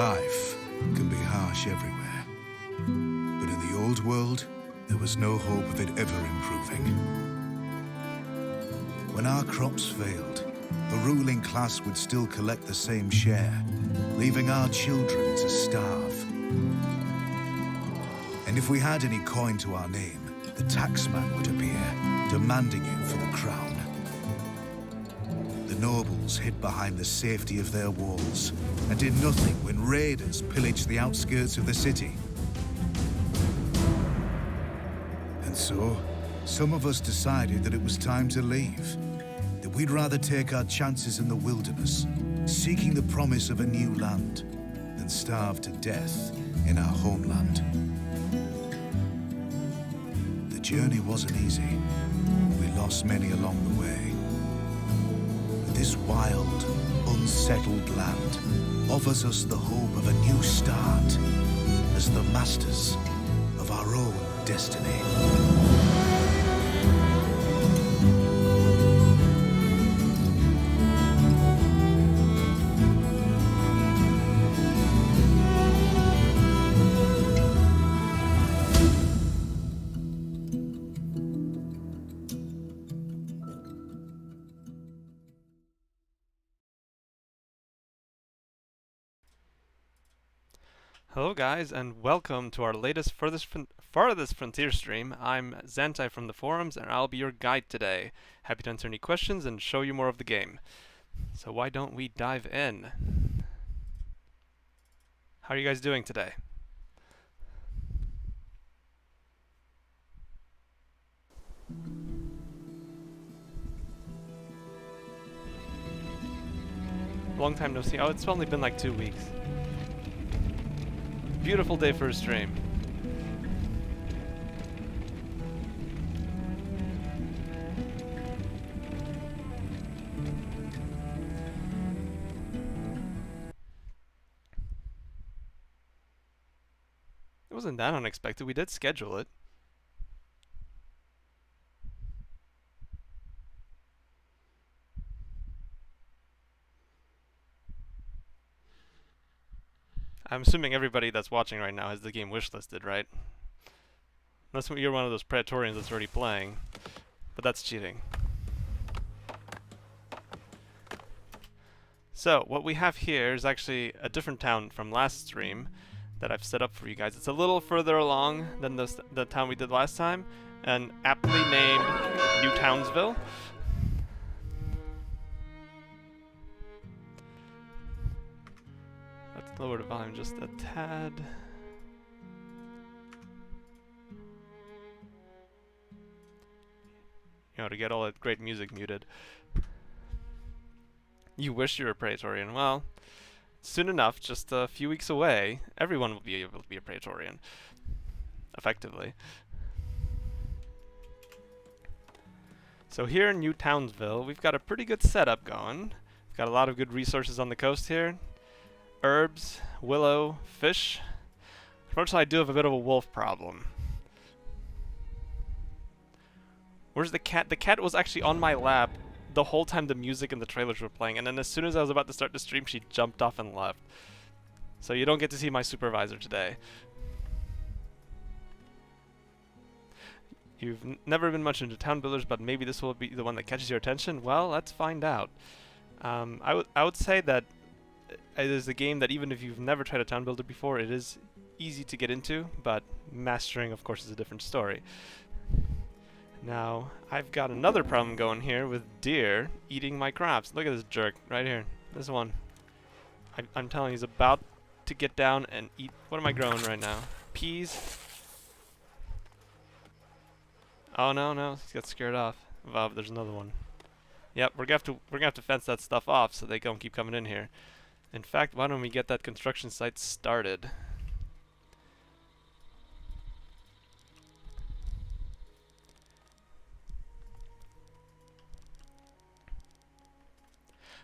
Life can be harsh everywhere, but in the old world, there was no hope of it ever improving. When our crops failed, the ruling class would still collect the same share, leaving our children to starve. And if we had any coin to our name, the taxman would appear, demanding it for the crown. The nobles hid behind the safety of their walls and did nothing when raiders pillaged the outskirts of the city. And so, some of us decided that it was time to leave, that we'd rather take our chances in the wilderness, seeking the promise of a new land, than starve to death in our homeland. The journey wasn't easy. We lost many along the way. But this wild, unsettled land offers us the hope of a new start as the masters of our own destiny. Hello guys, and welcome to our latest Farthest Frontier stream. I'm Zentai from the forums, and I'll be your guide today. Happy to answer any questions and show you more of the game. So why don't we dive in? How are you guys doing today? Long time no see. Oh, it's only been like 2 weeks. Beautiful day for a stream. It wasn't that unexpected. We did schedule it. I'm assuming everybody that's watching right now has the game wishlisted, right? Unless you're one of those Praetorians that's already playing. But that's cheating. So, what we have here is actually a different town from last stream that I've set up for you guys. It's a little further along than the town we did last time, and aptly named New Townsville. Let's lower the volume just a tad. You know, to get all that great music muted. You wish you were a Praetorian. Well, soon enough, just a few weeks away, everyone will be able to be a Praetorian. Effectively. So here in New Townsville, we've got a pretty good setup going. We've got a lot of good resources on the coast here. Herbs, willow, fish. Unfortunately, I do have a bit of a wolf problem. Where's the cat? The cat was actually on my lap the whole time the music and the trailers were playing, and then as soon as I was about to start the stream, she jumped off and left. So you don't get to see my supervisor today. You've never been much into town builders, but maybe this will be the one that catches your attention? Well, let's find out. I would say that it is a game that even if you've never tried a town builder before, it is easy to get into, but mastering, of course, is a different story. Now, I've got another problem going here with deer eating my crops. Look at this jerk right here. This one. I'm telling you, he's about to get down and eat. What am I growing right now? Peas? Oh no, he's got scared off. Wow, there's another one. Yep, we're gonna have to fence that stuff off so they don't keep coming in here. In fact, why don't we get that construction site started?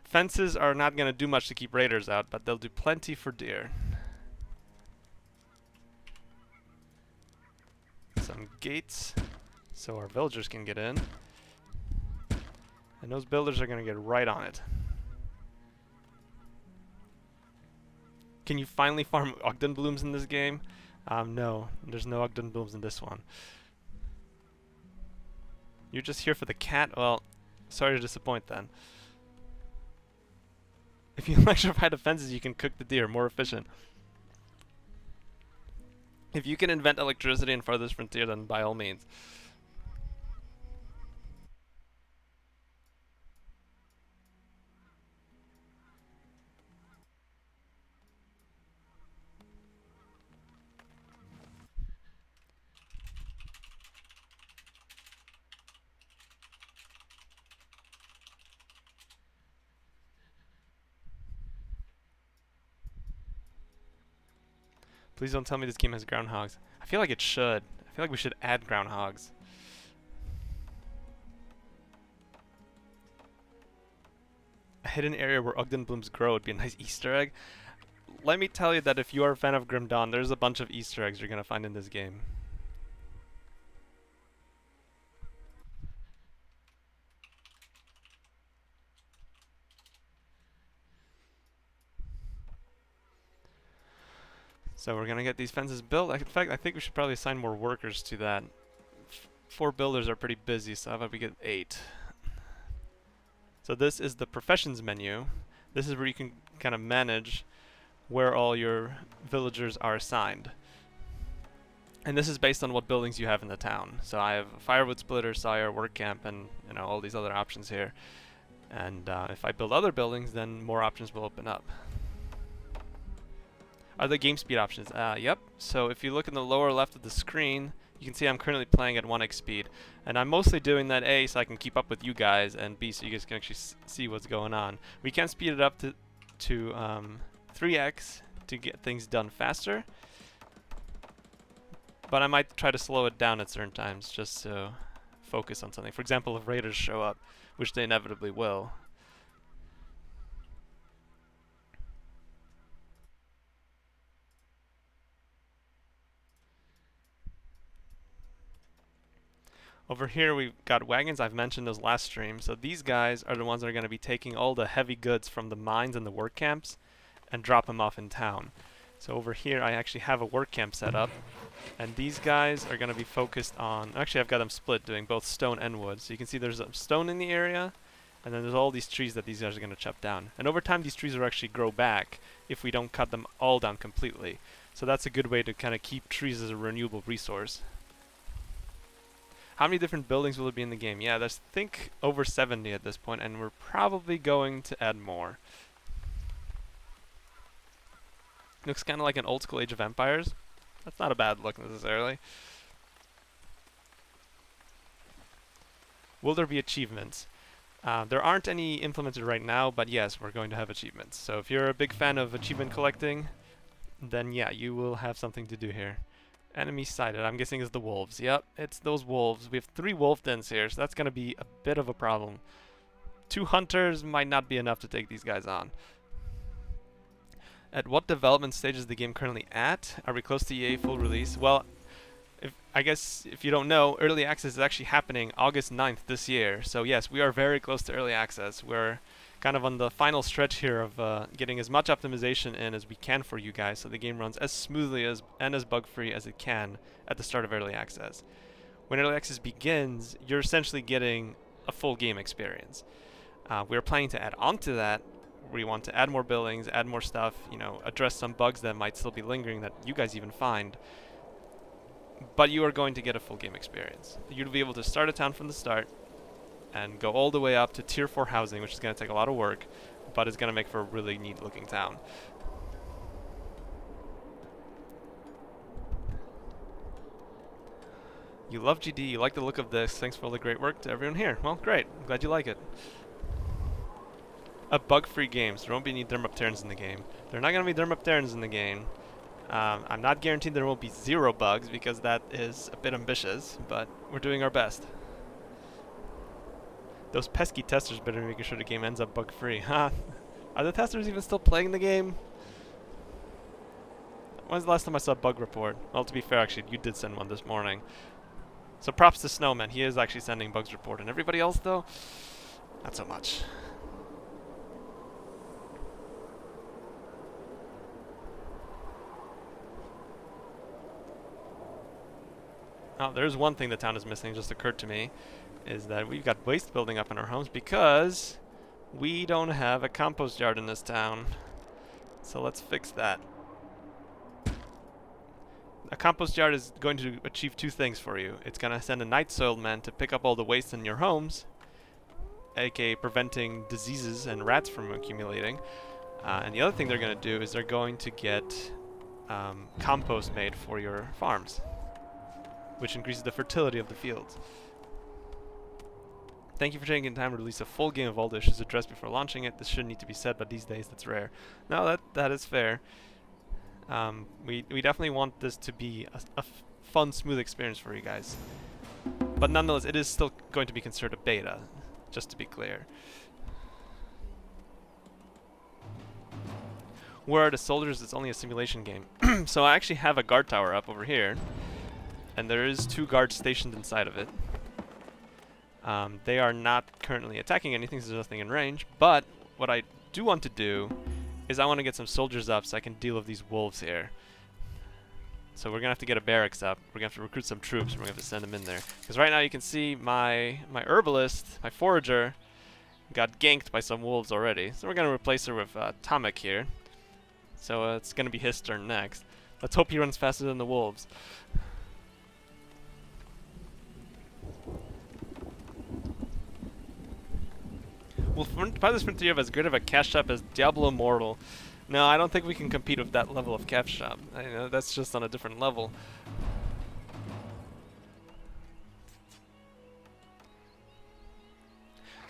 Fences are not going to do much to keep raiders out, but they'll do plenty for deer. Some gates so our villagers can get in. And those builders are going to get right on it. Can you finally farm Ogden blooms in this game? No, there's no Ogden blooms in this one. You're just here for the cat? Well, sorry to disappoint then. If you electrify the fences, you can cook the deer, more efficient. If you can invent electricity in Farthest Frontier, then by all means. Please don't tell me this game has groundhogs. I feel like it should. I feel like we should add groundhogs. A hidden area where Ogden blooms grow would be a nice Easter egg. Let me tell you that if you are a fan of Grim Dawn, there's a bunch of Easter eggs you're going to find in this game. So we're going to get these fences built. In fact, I think we should probably assign more workers to that. 4 builders are pretty busy, so how about we get 8? So this is the professions menu. This is where you can kind of manage where all your villagers are assigned. And this is based on what buildings you have in the town. So I have a firewood splitter, sire, work camp, and all these other options here. And if I build other buildings, then more options will open up. Are the game speed options? Yep. So if you look in the lower left of the screen, you can see I'm currently playing at 1x speed. And I'm mostly doing that A, so I can keep up with you guys, and B, so you guys can actually see what's going on. We can speed it up to 3x to get things done faster. But I might try to slow it down at certain times just to focus on something. For example, if raiders show up, which they inevitably will. Over here we've got wagons. I've mentioned those last stream. So these guys are the ones that are going to be taking all the heavy goods from the mines and the work camps and drop them off in town. So over here I actually have a work camp set up, and these guys are going to be focused on, actually I've got them split doing both stone and wood. So you can see there's a stone in the area, and then there's all these trees that these guys are going to chop down. And over time these trees will actually grow back if we don't cut them all down completely. So that's a good way to kind of keep trees as a renewable resource. How many different buildings will it be in the game? Yeah, there's I think over 70 at this point, and we're probably going to add more. Looks kind of like an old school Age of Empires. That's not a bad look necessarily. Will there be achievements? There aren't any implemented right now, but yes, we're going to have achievements. So if you're a big fan of achievement collecting, then yeah, you will have something to do here. Enemy sighted, I'm guessing is the wolves. Yep, it's those wolves. We have 3 wolf dens here, so that's going to be a bit of a problem. 2 hunters might not be enough to take these guys on. At what development stage is the game currently at? Are we close to EA full release? Well, I guess if you don't know, early access is actually happening August 9th this year. So yes, we are very close to early access. We're kind of on the final stretch here of getting as much optimization in as we can for you guys, so the game runs as smoothly and as bug-free as it can at the start of early access. When early access begins, you're essentially getting a full game experience. We're planning to add on to that. We want to add more buildings, add more stuff, address some bugs that might still be lingering that you guys even find. But you are going to get a full game experience. You'll be able to start a town from the start and go all the way up to tier 4 housing, which is going to take a lot of work, but it's going to make for a really neat looking town. You love GD, you like the look of this, thanks for all the great work to everyone here. Well, great, I'm glad you like it. A bug-free game, so there won't be any Thermopterans in the game. There are not going to be Thermopterans in the game. I'm not guaranteed there won't be 0 bugs, because that is a bit ambitious, but we're doing our best. Those pesky testers better be making sure the game ends up bug-free. Huh? Are the testers even still playing the game? When's the last time I saw a bug report? Well, to be fair, actually, you did send one this morning. So props to Snowman. He is actually sending bugs report. And everybody else, though? Not so much. Oh, there's one thing the town is missing, just occurred to me, is that we've got waste building up in our homes because we don't have a compost yard in this town. So let's fix that. A compost yard is going to achieve two things for you. It's going to send a night soil man to pick up all the waste in your homes, aka preventing diseases and rats from accumulating. And the other thing they're going to do is they're going to get compost made for your farms, which increases the fertility of the fields. Thank you for taking time to release a full game of all the issues addressed before launching it. This shouldn't need to be said, but these days that's rare. No, that is fair. We definitely want this to be a fun, smooth experience for you guys. But nonetheless, it is still going to be considered a beta, just to be clear. Where are the soldiers? It's only a simulation game. So I actually have a guard tower up over here, and there is 2 guards stationed inside of it. They are not currently attacking anything, so there's nothing in range, but what I do want to do is I want to get some soldiers up so I can deal with these wolves here. So we're going to have to get a barracks up. We're going to have to recruit some troops, and we're going to have to send them in there. Because right now you can see my herbalist, my forager, got ganked by some wolves already. So we're going to replace her with Tomek here. So it's going to be his turn next. Let's hope he runs faster than the wolves. Well, Farthest Frontier have as good of a cash shop as Diablo Immortal. No, I don't think we can compete with that level of cash shop. I know that's just on a different level.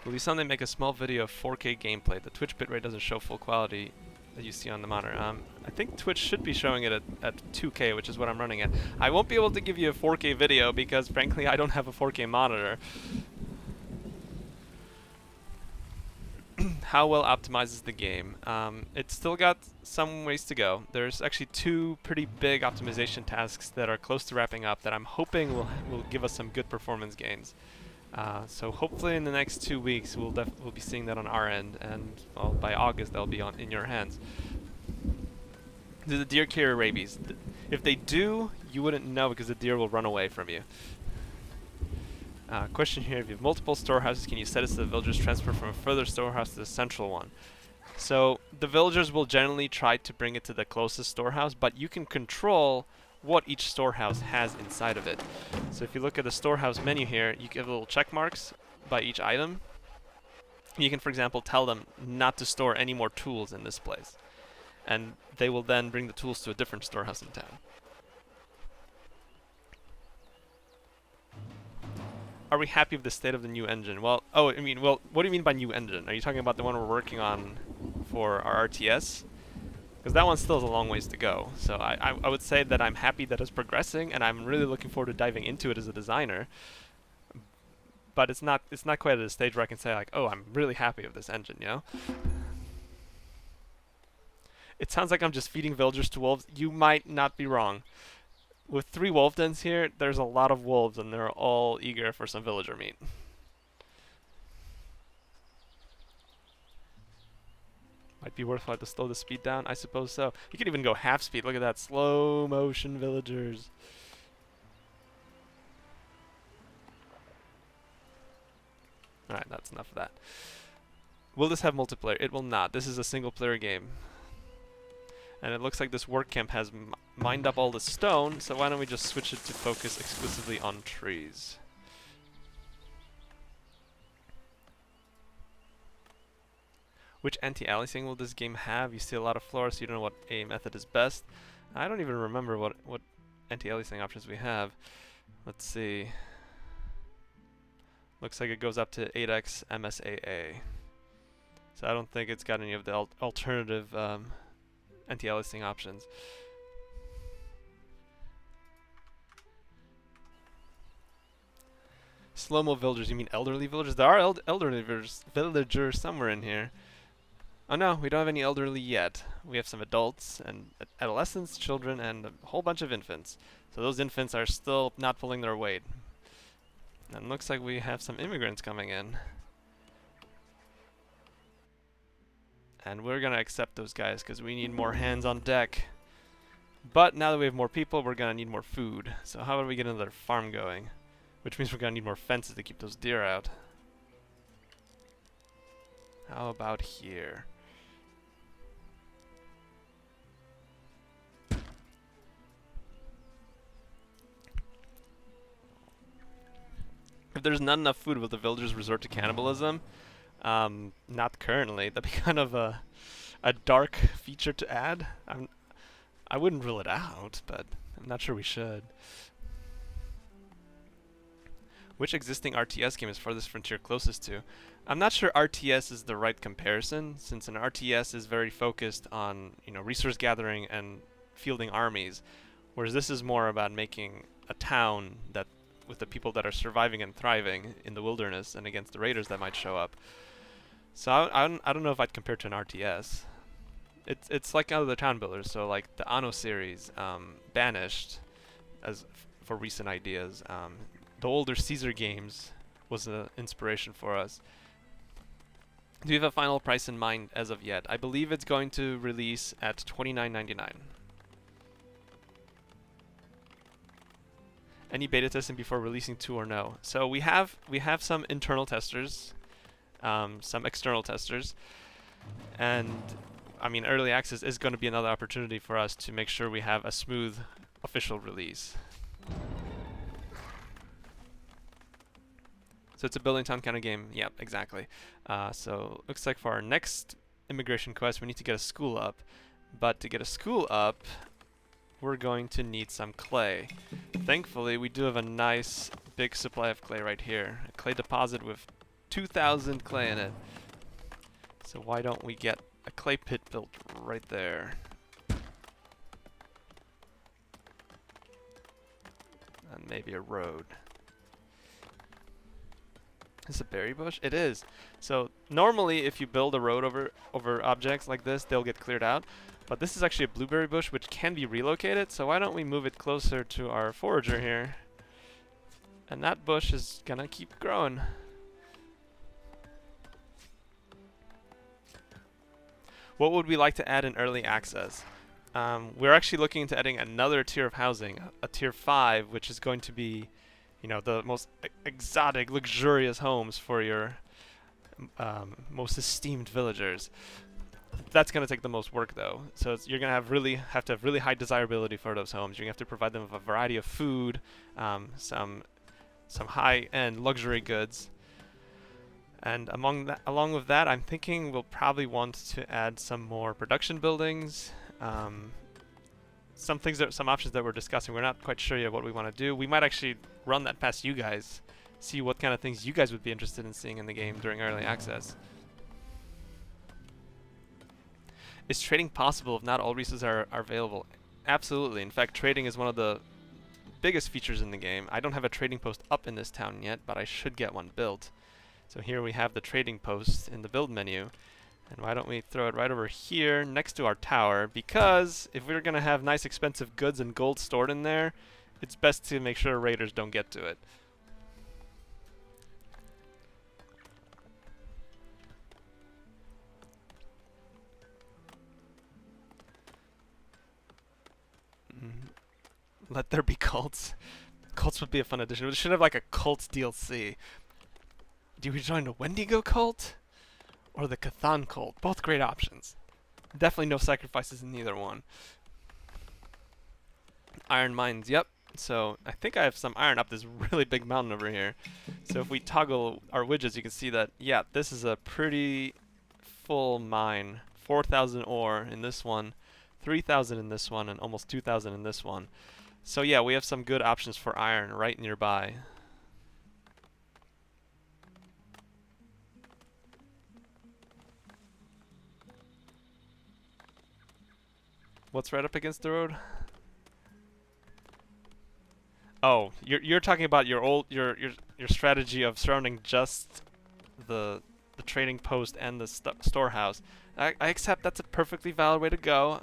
Will you someday make a small video of 4K gameplay? The Twitch bitrate doesn't show full quality that you see on the monitor. I think Twitch should be showing it at 2K, which is what I'm running at. I won't be able to give you a 4K video because, frankly, I don't have a 4K monitor. How well optimized is the game? It's still got some ways to go. There's actually 2 pretty big optimization tasks that are close to wrapping up that I'm hoping will give us some good performance gains. So hopefully in the next 2 weeks we'll be seeing that on our end, and well, by August they'll be in your hands. Do the deer carry rabies? If they do, you wouldn't know because the deer will run away from you. Question here, if you have multiple storehouses, can you set it so the villagers transfer from a further storehouse to the central one? So the villagers will generally try to bring it to the closest storehouse, but you can control what each storehouse has inside of it. So if you look at the storehouse menu here, you get little check marks by each item. You can, for example, tell them not to store any more tools in this place, and they will then bring the tools to a different storehouse in town. Are we happy with the state of the new engine? Well, what do you mean by new engine? Are you talking about the one we're working on for our RTS? Because that one still has a long ways to go. So I would say that I'm happy that it's progressing, and I'm really looking forward to diving into it as a designer. But it's not quite at a stage where I can say like, oh, I'm really happy with this engine, you know? It sounds like I'm just feeding villagers to wolves. You might not be wrong. With 3 wolf dens here, there's a lot of wolves, and they're all eager for some villager meat. Might be worthwhile to slow the speed down, I suppose so. You could even go half speed. Look at that, slow motion villagers. Alright, that's enough of that. Will this have multiplayer? It will not. This is a single player game. And it looks like this work camp has mined up all the stone, so why don't we just switch it to focus exclusively on trees. Which anti-aliasing will this game have? You see a lot of flora, so you don't know what A method is best. I don't even remember what anti-aliasing options we have. Let's see. Looks like it goes up to 8x MSAA. So I don't think it's got any of the alternative anti-aliasing options. Slow-mo villagers, you mean elderly villagers? There are elderly villagers somewhere in here. Oh no, we don't have any elderly yet. We have some adults and adolescents, children, and a whole bunch of infants. So those infants are still not pulling their weight. And it looks like we have some immigrants coming in. And we're gonna accept those guys because we need more hands on deck. But now that we have more people, we're gonna need more food. So how about we get another farm going? Which means we're gonna need more fences to keep those deer out. How about here? If there's not enough food, will the villagers resort to cannibalism? Not currently. That'd be kind of a dark feature to add. I wouldn't rule it out, but I'm not sure we should. Which existing RTS game is Farthest Frontier closest to? I'm not sure RTS is the right comparison, since an RTS is very focused on, you know, resource gathering and fielding armies, whereas this is more about making a town that with the people that are surviving and thriving in the wilderness and against the raiders that might show up. So I don't know if I'd compare to an RTS. It's like other town builders, so like the Anno series, Banished, as for recent ideas. The older Caesar games was an inspiration for us. Do you have a final price in mind as of yet? I believe it's going to release at $29.99. Any beta testing before releasing 2 or no? So we have some internal testers, some external testers, and I mean early access is going to be another opportunity for us to make sure we have a smooth official release. So it's a building town kind of game. Yep, exactly. So looks like for our next immigration quest, we need to get a school up. But to get a school up, we're going to need some clay. Thankfully, we do have a nice big supply of clay right here. A clay deposit with 2,000 clay in it. So why don't we get a clay pit built right there? And maybe a road. Is it a berry bush? It is. So normally if you build a road over objects like this, they'll get cleared out. But this is actually a blueberry bush which can be relocated, so why don't we move it closer to our forager here? And that bush is gonna keep growing. What would we like to add in early access? We're actually looking into adding another tier of housing, a tier 5, which is going to be, you know, the most exotic, luxurious homes for your most esteemed villagers. That's going to take the most work, though. So you're going to have to have really high desirability for those homes. You're going to have to provide them with a variety of food, some high-end luxury goods. And along with that, I'm thinking we'll probably want to add some more production buildings. Some options that we're discussing. We're not quite sure yet what we want to do. We might actually run that past you guys, see what kind of things you guys would be interested in seeing in the game during early access. Is trading possible if not all resources are available? Absolutely. In fact, trading is one of the biggest features in the game. I don't have a trading post up in this town yet, but I should get one built. So here we have the trading post in the build menu. And why don't we throw it right over here next to our tower? Because if we're going to have nice expensive goods and gold stored in there, it's best to make sure raiders don't get to it. Let there be cults. Cults would be a fun addition. We should have like a cults DLC. Do we join the Wendigo cult? Or the Cathan cult? Both great options. Definitely no sacrifices in either one. Iron mines, yep. So I think I have some iron up this really big mountain over here. So if we toggle our widgets, you can see that, yeah, this is a pretty full mine. 4,000 ore in this one, 3,000 in this one, and almost 2,000 in this one. So yeah, we have some good options for iron right nearby. What's right up against the road? Oh, you're talking about your strategy of surrounding just the trading post and the storehouse. I accept that's a perfectly valid way to go,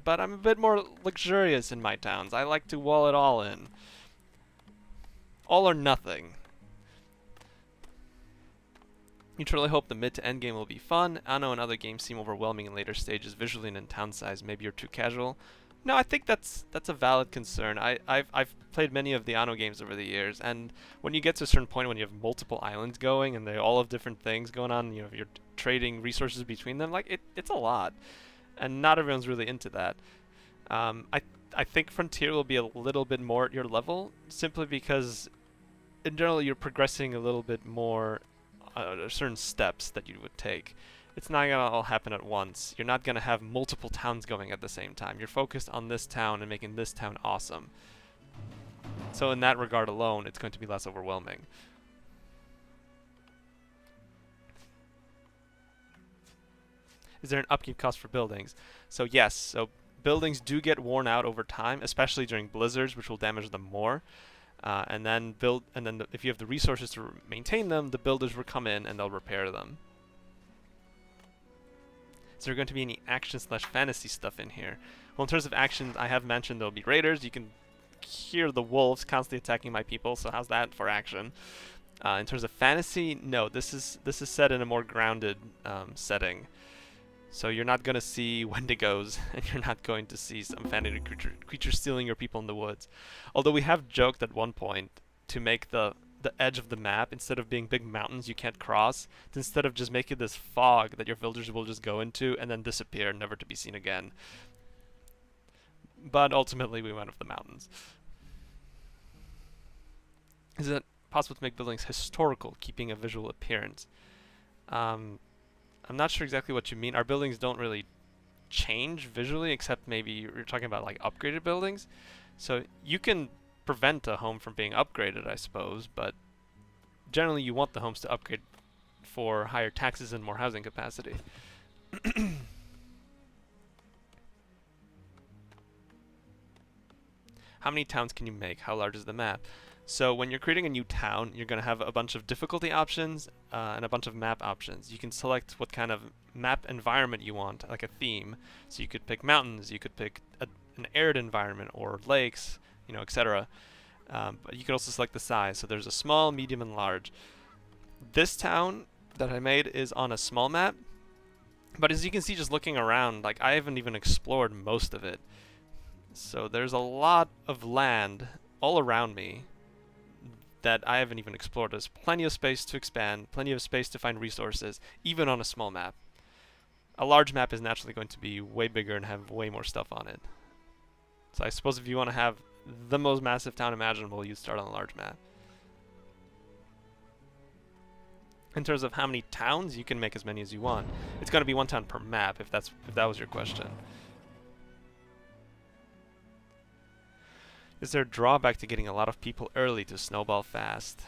but I'm a bit more luxurious in my towns. I like to wall it all in. All or nothing. You truly hope the mid to end game will be fun. Anno and other games seem overwhelming in later stages, visually and in town size. Maybe you're too casual. No, I think that's a valid concern. I've played many of the Anno games over the years, and when you get to a certain point when you have multiple islands going and they all have different things going on, you know, you're trading resources between them, like it's a lot, and not everyone's really into that. I think Frontier will be a little bit more at your level, simply because in general you're progressing a little bit more, certain steps that you would take. It's not gonna all happen at once. You're not gonna have multiple towns going at the same time. You're focused on this town and making this town awesome. So in that regard alone, it's going to be less overwhelming. Is there an upkeep cost for buildings? So yes, so buildings do get worn out over time, especially during blizzards, which will damage them more. If you have the resources to maintain them, the builders will come in and they'll repair them. Is there going to be any action/fantasy stuff in here? Well, in terms of actions, I have mentioned there'll be raiders. You can hear the wolves constantly attacking my people, so how's that for action? In terms of fantasy, no, this is set in a more grounded setting. So you're not going to see Wendigos, and you're not going to see some fantasy creature stealing your people in the woods. Although we have joked at one point to make the edge of the map, instead of being big mountains you can't cross, instead of just making this fog that your villagers will just go into and then disappear, never to be seen again. But ultimately we went with the mountains. Is it possible to make buildings historical, keeping a visual appearance? I'm not sure exactly what you mean. Our buildings don't really change visually, except maybe you're talking about like upgraded buildings. So you can prevent a home from being upgraded, I suppose, but generally you want the homes to upgrade for higher taxes and more housing capacity. How many towns can you make? How large is the map? So when you're creating a new town, you're going to have a bunch of difficulty options and a bunch of map options. You can select what kind of map environment you want, like a theme. So you could pick mountains, you could pick an arid environment or lakes, you know, etc. But you can also select the size. So there's a small, medium, and large. This town that I made is on a small map, but as you can see just looking around, like I haven't even explored most of it. So there's a lot of land all around me that I haven't even explored. There's plenty of space to expand, plenty of space to find resources, even on a small map. A large map is naturally going to be way bigger and have way more stuff on it. So I suppose if you want to have the most massive town imaginable, you start on a large map. In terms of how many towns, you can make as many as you want. It's going to be one town per map, if that was your question. Is there a drawback to getting a lot of people early to snowball fast?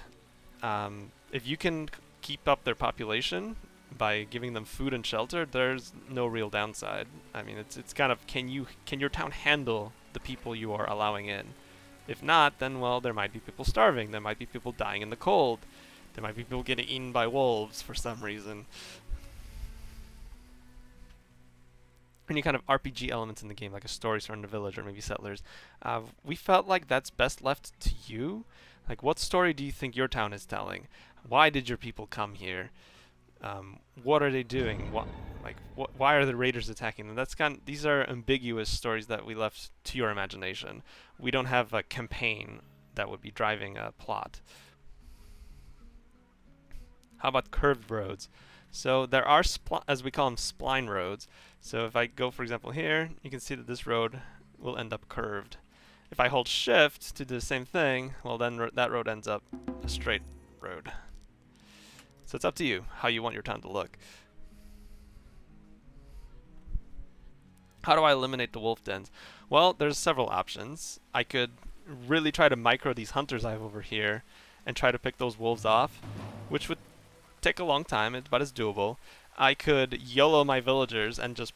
If you can keep up their population by giving them food and shelter, there's no real downside. I mean, it's kind of, can your town handle the people you are allowing in? If not, then well, there might be people starving. There might be people dying in the cold. There might be people getting eaten by wolves for some reason. Any kind of RPG elements in the game, like a story surrounding the village or maybe settlers. We felt like that's best left to you. Like, what story do you think your town is telling? Why did your people come here? What are they doing? Why are the raiders attacking them? These are ambiguous stories that we left to your imagination. We don't have a campaign that would be driving a plot. How about curved roads? So there are, as we call them, spline roads. So if I go, for example, here, you can see that this road will end up curved. If I hold shift to do the same thing, well then that road ends up a straight road. So it's up to you how you want your town to look. How do I eliminate the wolf dens? Well, there's several options. I could really try to micro these hunters I have over here and try to pick those wolves off, which would take a long time, but it's doable. I could YOLO my villagers and just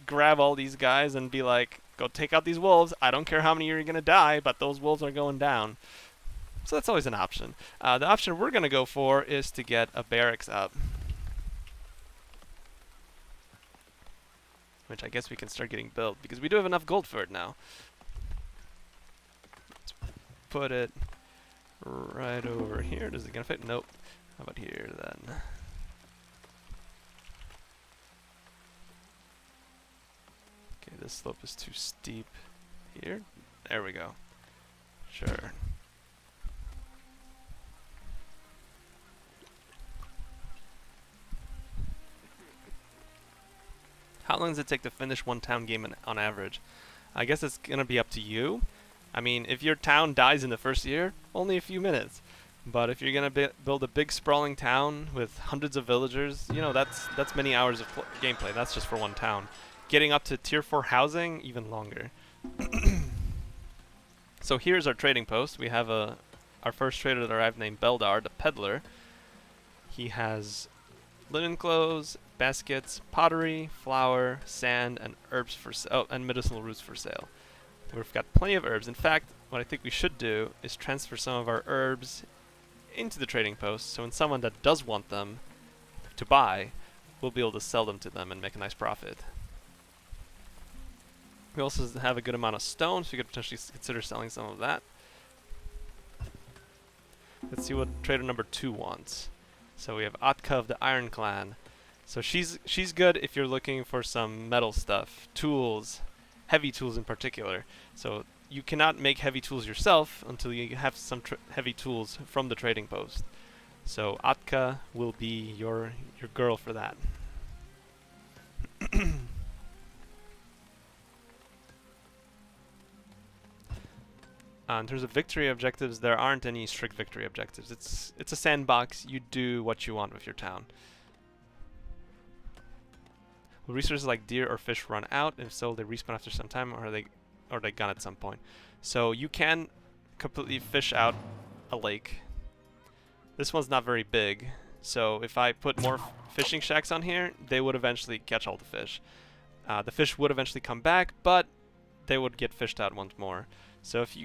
grab all these guys and be like, go take out these wolves. I don't care how many you're going to die, but those wolves are going down. So that's always an option. The option we're going to go for is to get a barracks up, which I guess we can start getting built because we do have enough gold for it now. Let's put it right over here. Is it going to fit? Nope. How about here then? Okay, this slope is too steep. here. There we go. Sure. How long does it take to finish one town game on average? I guess it's gonna be up to you. I mean, if your town dies in the first year, only a few minutes. But if you're gonna build a big sprawling town with hundreds of villagers, you know, that's many hours of gameplay. That's just for one town. Getting up to tier 4 housing, even longer. So here's our trading post. We have our first trader that arrived named Beldar, the peddler. He has linen clothes, baskets, pottery, flour, sand, and herbs for and medicinal roots for sale. We've got plenty of herbs. In fact, what I think we should do is transfer some of our herbs into the trading post, so when someone that does want them to buy, we'll be able to sell them to them and make a nice profit. We also have a good amount of stone, so we could potentially consider selling some of that. Let's see what trader number 2 wants. So we have Atka of the Iron Clan. So she's good if you're looking for some metal stuff, tools, heavy tools in particular. So you cannot make heavy tools yourself until you have some heavy tools from the trading post. So Atka will be your girl for that. In terms of victory objectives, there aren't any strict victory objectives. It's a sandbox. You do what you want with your town. Will resources like deer or fish run out? If so, they respawn after some time, or are they gone at some point? So you can completely fish out a lake. This one's not very big, so if I put more fishing shacks on here, they would eventually catch all the fish. The fish would eventually come back, but they would get fished out once more. So if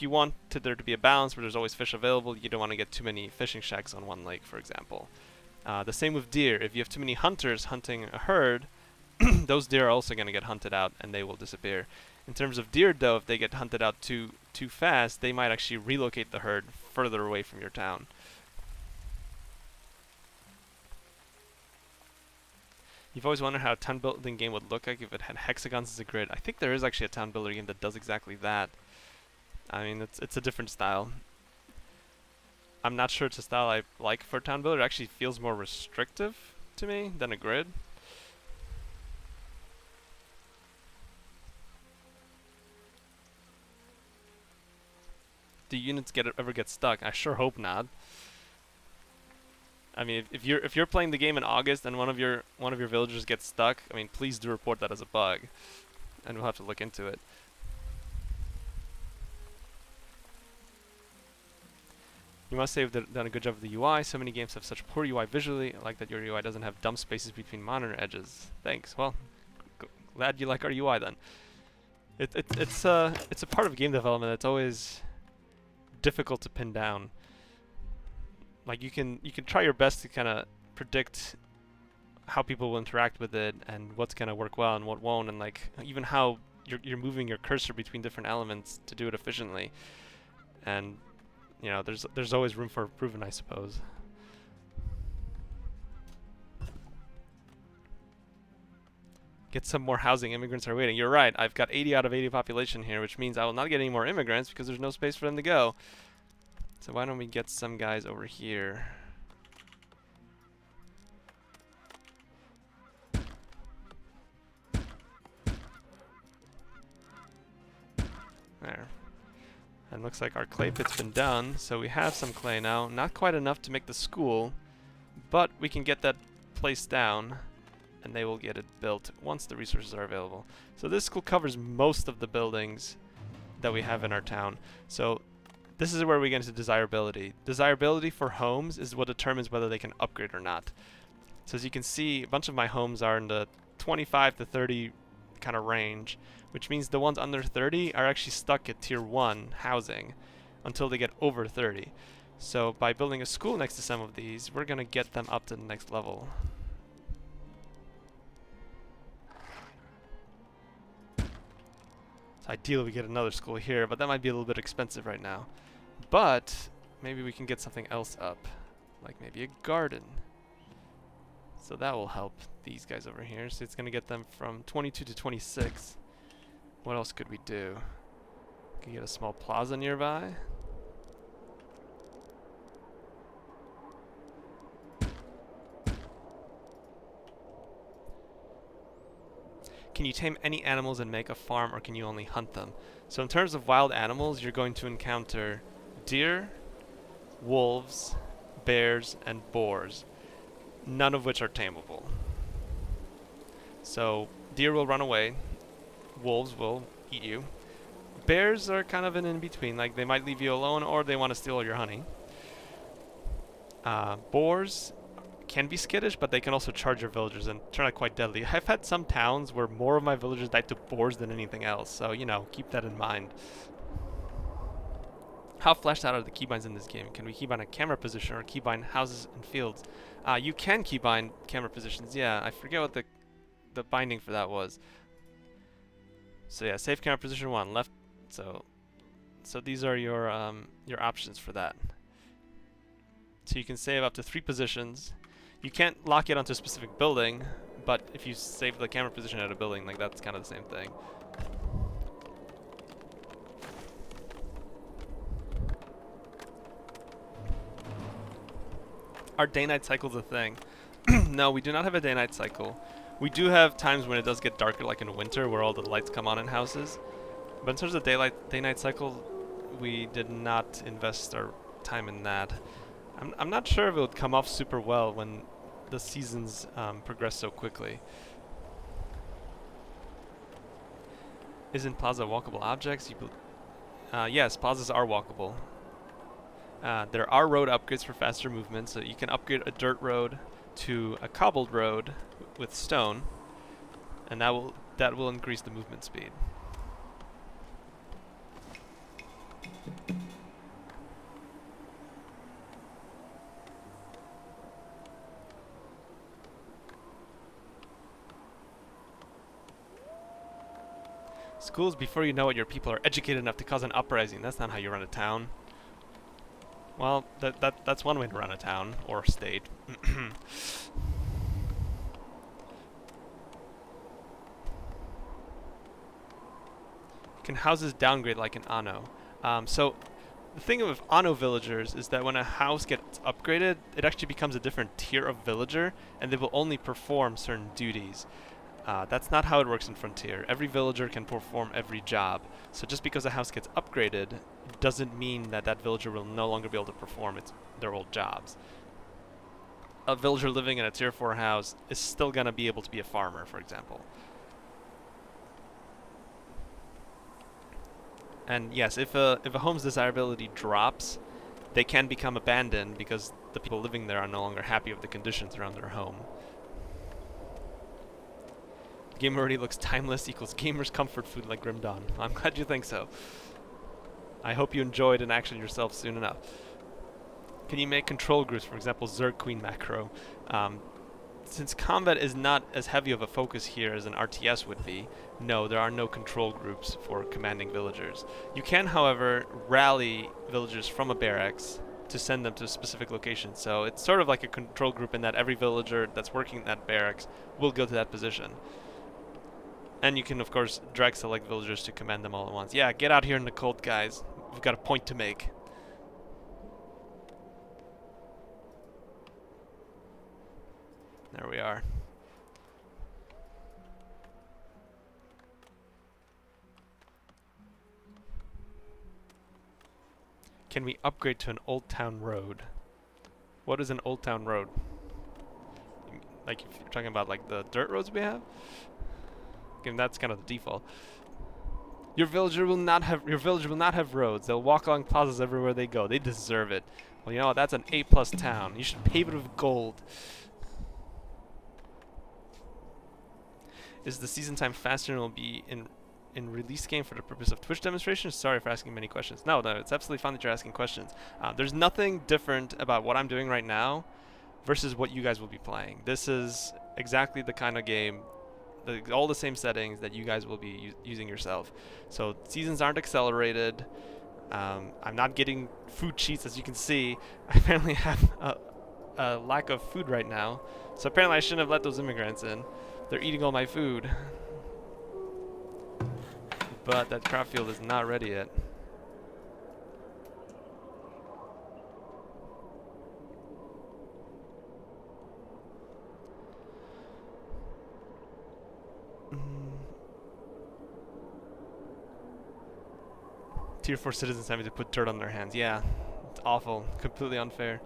you want there to be a balance where there's always fish available, you don't want to get too many fishing shacks on one lake, for example. The same with deer. If you have too many hunters hunting a herd, those deer are also going to get hunted out and they will disappear. In terms of deer, though, if they get hunted out too fast, they might actually relocate the herd further away from your town. You've always wondered how a town building game would look like if it had hexagons as a grid. I think there is actually a town builder game that does exactly that. I mean, it's a different style. I'm not sure it's a style I like for a town builder. It actually feels more restrictive to me than a grid. Do units ever get stuck? I sure hope not. I mean, if you're playing the game in August and one of your villagers gets stuck, I mean, please do report that as a bug, and we'll have to look into it. You must say you've done a good job with the UI. So many games have such poor UI visually. I like that your UI doesn't have dumb spaces between monitor edges. Thanks. Well, glad you like our UI then. It's a part of game development that's always difficult to pin down. Like you can try your best to kind of predict how people will interact with it and what's gonna work well and what won't, and like even how you're moving your cursor between different elements to do it efficiently. And you know, there's always room for improvement, I suppose. Get some more housing. Immigrants are waiting. You're right. I've got 80 out of 80 population here, which means I will not get any more immigrants because there's no space for them to go. So why don't we get some guys over here? There. And looks like our clay pit's been done, so we have some clay now. Not quite enough to make the school, but we can get that place down, and they will get it built once the resources are available. So this school covers most of the buildings that we have in our town. So this is where we get into desirability. Desirability for homes is what determines whether they can upgrade or not. So as you can see, a bunch of my homes are in the 25 to 30 kind of range, which means the ones under 30 are actually stuck at tier 1 housing until they get over 30. So by building a school next to some of these, we're going to get them up to the next level. So ideally we get another school here, but that might be a little bit expensive right now. But maybe we can get something else up, like maybe a garden. So that will help these guys over here. So it's going to get them from 22 to 26. What else could we do? Can get a small plaza nearby. Can you tame any animals and make a farm, or can you only hunt them? So in terms of wild animals, you're going to encounter deer, wolves, bears, and boars, none of which are tameable. So deer will run away, wolves will eat you. Bears are kind of an in-between, like they might leave you alone or they want to steal all your honey. Boars can be skittish, but they can also charge your villagers and turn out quite deadly. I've had some towns where more of my villagers died to boars than anything else, so you know, keep that in mind. How fleshed out are the keybinds in this game? Can we keybind a camera position or keybind houses and fields? You can keybind camera positions, yeah. I forget what the binding for that was. So yeah, save camera position 1, left. So these are your options for that. So you can save up to 3 positions. You can't lock it onto a specific building, but if you save the camera position at a building, like that's kind of the same thing. Are day-night cycles a thing? No, we do not have a day-night cycle. We do have times when it does get darker, like in winter, where all the lights come on in houses. But in terms of day-night cycle, we did not invest our time in that. I'm not sure if it would come off super well when the seasons progress so quickly. Isn't plaza walkable objects? Yes, plazas are walkable. There are road upgrades for faster movement, so you can upgrade a dirt road to a cobbled road with stone, and that will increase the movement speed. Schools, before you know it, your people are educated enough to cause an uprising. That's not how you run a town. Well, that's one way to run a town, or a state. Can houses downgrade like in Anno? So, the thing with Anno villagers is that when a house gets upgraded, it actually becomes a different tier of villager, and they will only perform certain duties. That's not how it works in Frontier. Every villager can perform every job. So just because a house gets upgraded, doesn't mean that that villager will no longer be able to perform their old jobs. A villager living in a tier 4 house is still going to be able to be a farmer, for example. And yes, if a home's desirability drops, they can become abandoned because the people living there are no longer happy with the conditions around their home. Game already looks timeless equals gamers comfort food like Grim Dawn. I'm glad you think so. I hope you enjoyed and action yourself soon enough. Can you make control groups, for example, Zerg Queen macro? Since combat is not as heavy of a focus here as an RTS would be, no, there are no control groups for commanding villagers. You can, however, rally villagers from a barracks to send them to a specific location. So it's sort of like a control group in that every villager that's working in that barracks will go to that position. And you can, of course, drag select villagers to command them all at once. Yeah, get out here in the cold, guys. We've got a point to make. There we are. Can we upgrade to an Old Town Road? What is an Old Town Road? Like, if you're talking about like the dirt roads we have? And that's kind of the default. Your villager will not have roads. They'll walk along plazas everywhere they go. They deserve it. Well, you know what? That's an A+ town. You should pave it with gold. Is the season time faster and will be in release game for the purpose of Twitch demonstrations? Sorry for asking many questions. No, it's absolutely fine that you're asking questions. There's nothing different about what I'm doing right now versus what you guys will be playing. This is exactly the kind of game, all the same settings that you guys will be using yourself. So seasons aren't accelerated. I'm not getting food cheats, as you can see. I apparently have a lack of food right now. So apparently I shouldn't have let those immigrants in. They're eating all my food. But that crop field is not ready yet. Tier 4 citizens having to put dirt on their hands. Yeah, it's awful. Completely unfair.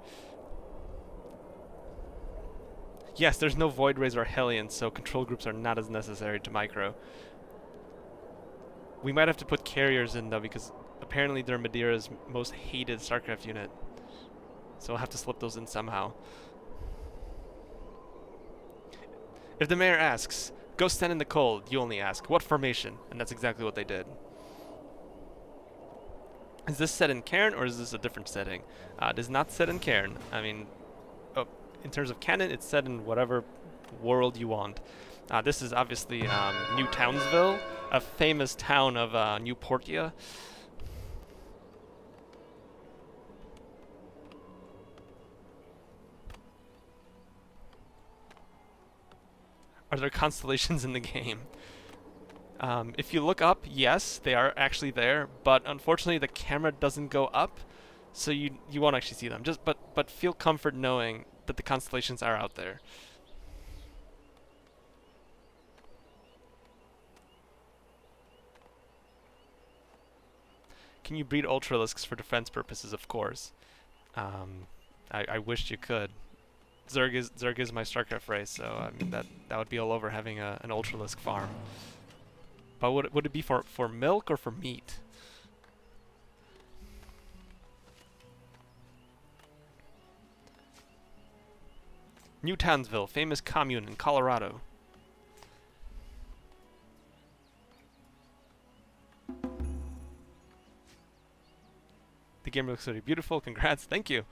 Yes, there's no Void Rays or Hellions, so control groups are not as necessary to micro. We might have to put carriers in, though, because apparently they're Madeira's most hated StarCraft unit. So we'll have to slip those in somehow. If the mayor asks, go stand in the cold, you only ask, what formation? And that's exactly what they did. Is this set in Cairn, or is this a different setting? It is not set in Cairn. I mean, in terms of canon, it's set in whatever world you want. This is obviously New Townsville, a famous town of New Portia. Are there constellations in the game? If you look up, yes, they are actually there, but unfortunately the camera doesn't go up, so you won't actually see them. But feel comfort knowing that the constellations are out there. Can you breed Ultralisks for defense purposes? Of course. I wished you could. Zerg is my StarCraft race, so I mean that would be all over having an Ultralisk farm. But would it be for milk or for meat? New Townsville, famous commune in Colorado. The game looks really beautiful. Congrats, thank you.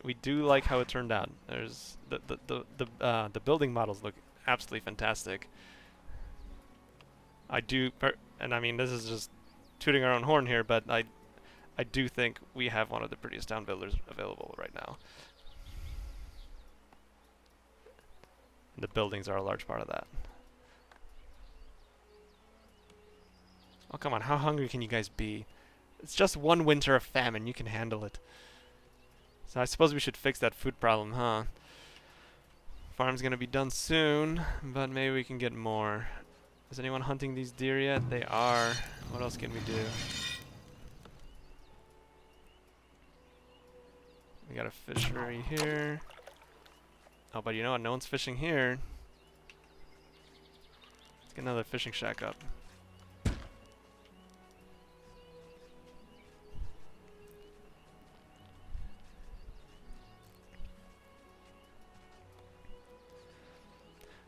We do like how it turned out. There's the building models look absolutely fantastic. And I mean this is just tooting our own horn here, but I do think we have one of the prettiest town builders available right now. And the buildings are a large part of that. Oh come on, how hungry can you guys be? It's just one winter of famine, you can handle it. So I suppose we should fix that food problem, huh? Farm's gonna be done soon, but maybe we can get more. Is anyone hunting these deer yet? They are. What else can we do? We got a fishery here. Oh, but you know what? No one's fishing here. Let's get another fishing shack up.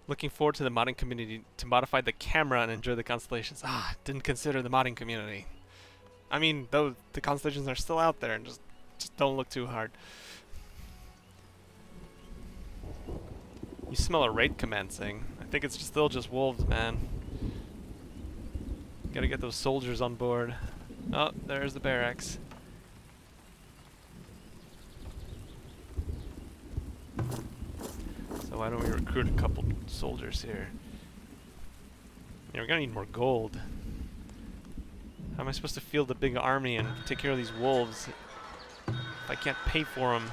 Looking forward to the modding community to modify the camera and enjoy the constellations. Didn't consider the modding community. I mean, though the constellations are still out there, and just don't look too hard. You smell a raid commencing. I think it's still just wolves, man. Gotta get those soldiers on board. Oh, there's the barracks. So why don't we recruit a couple soldiers here? Yeah, we're gonna need more gold. How am I supposed to field a big army and take care of these wolves if I can't pay for them?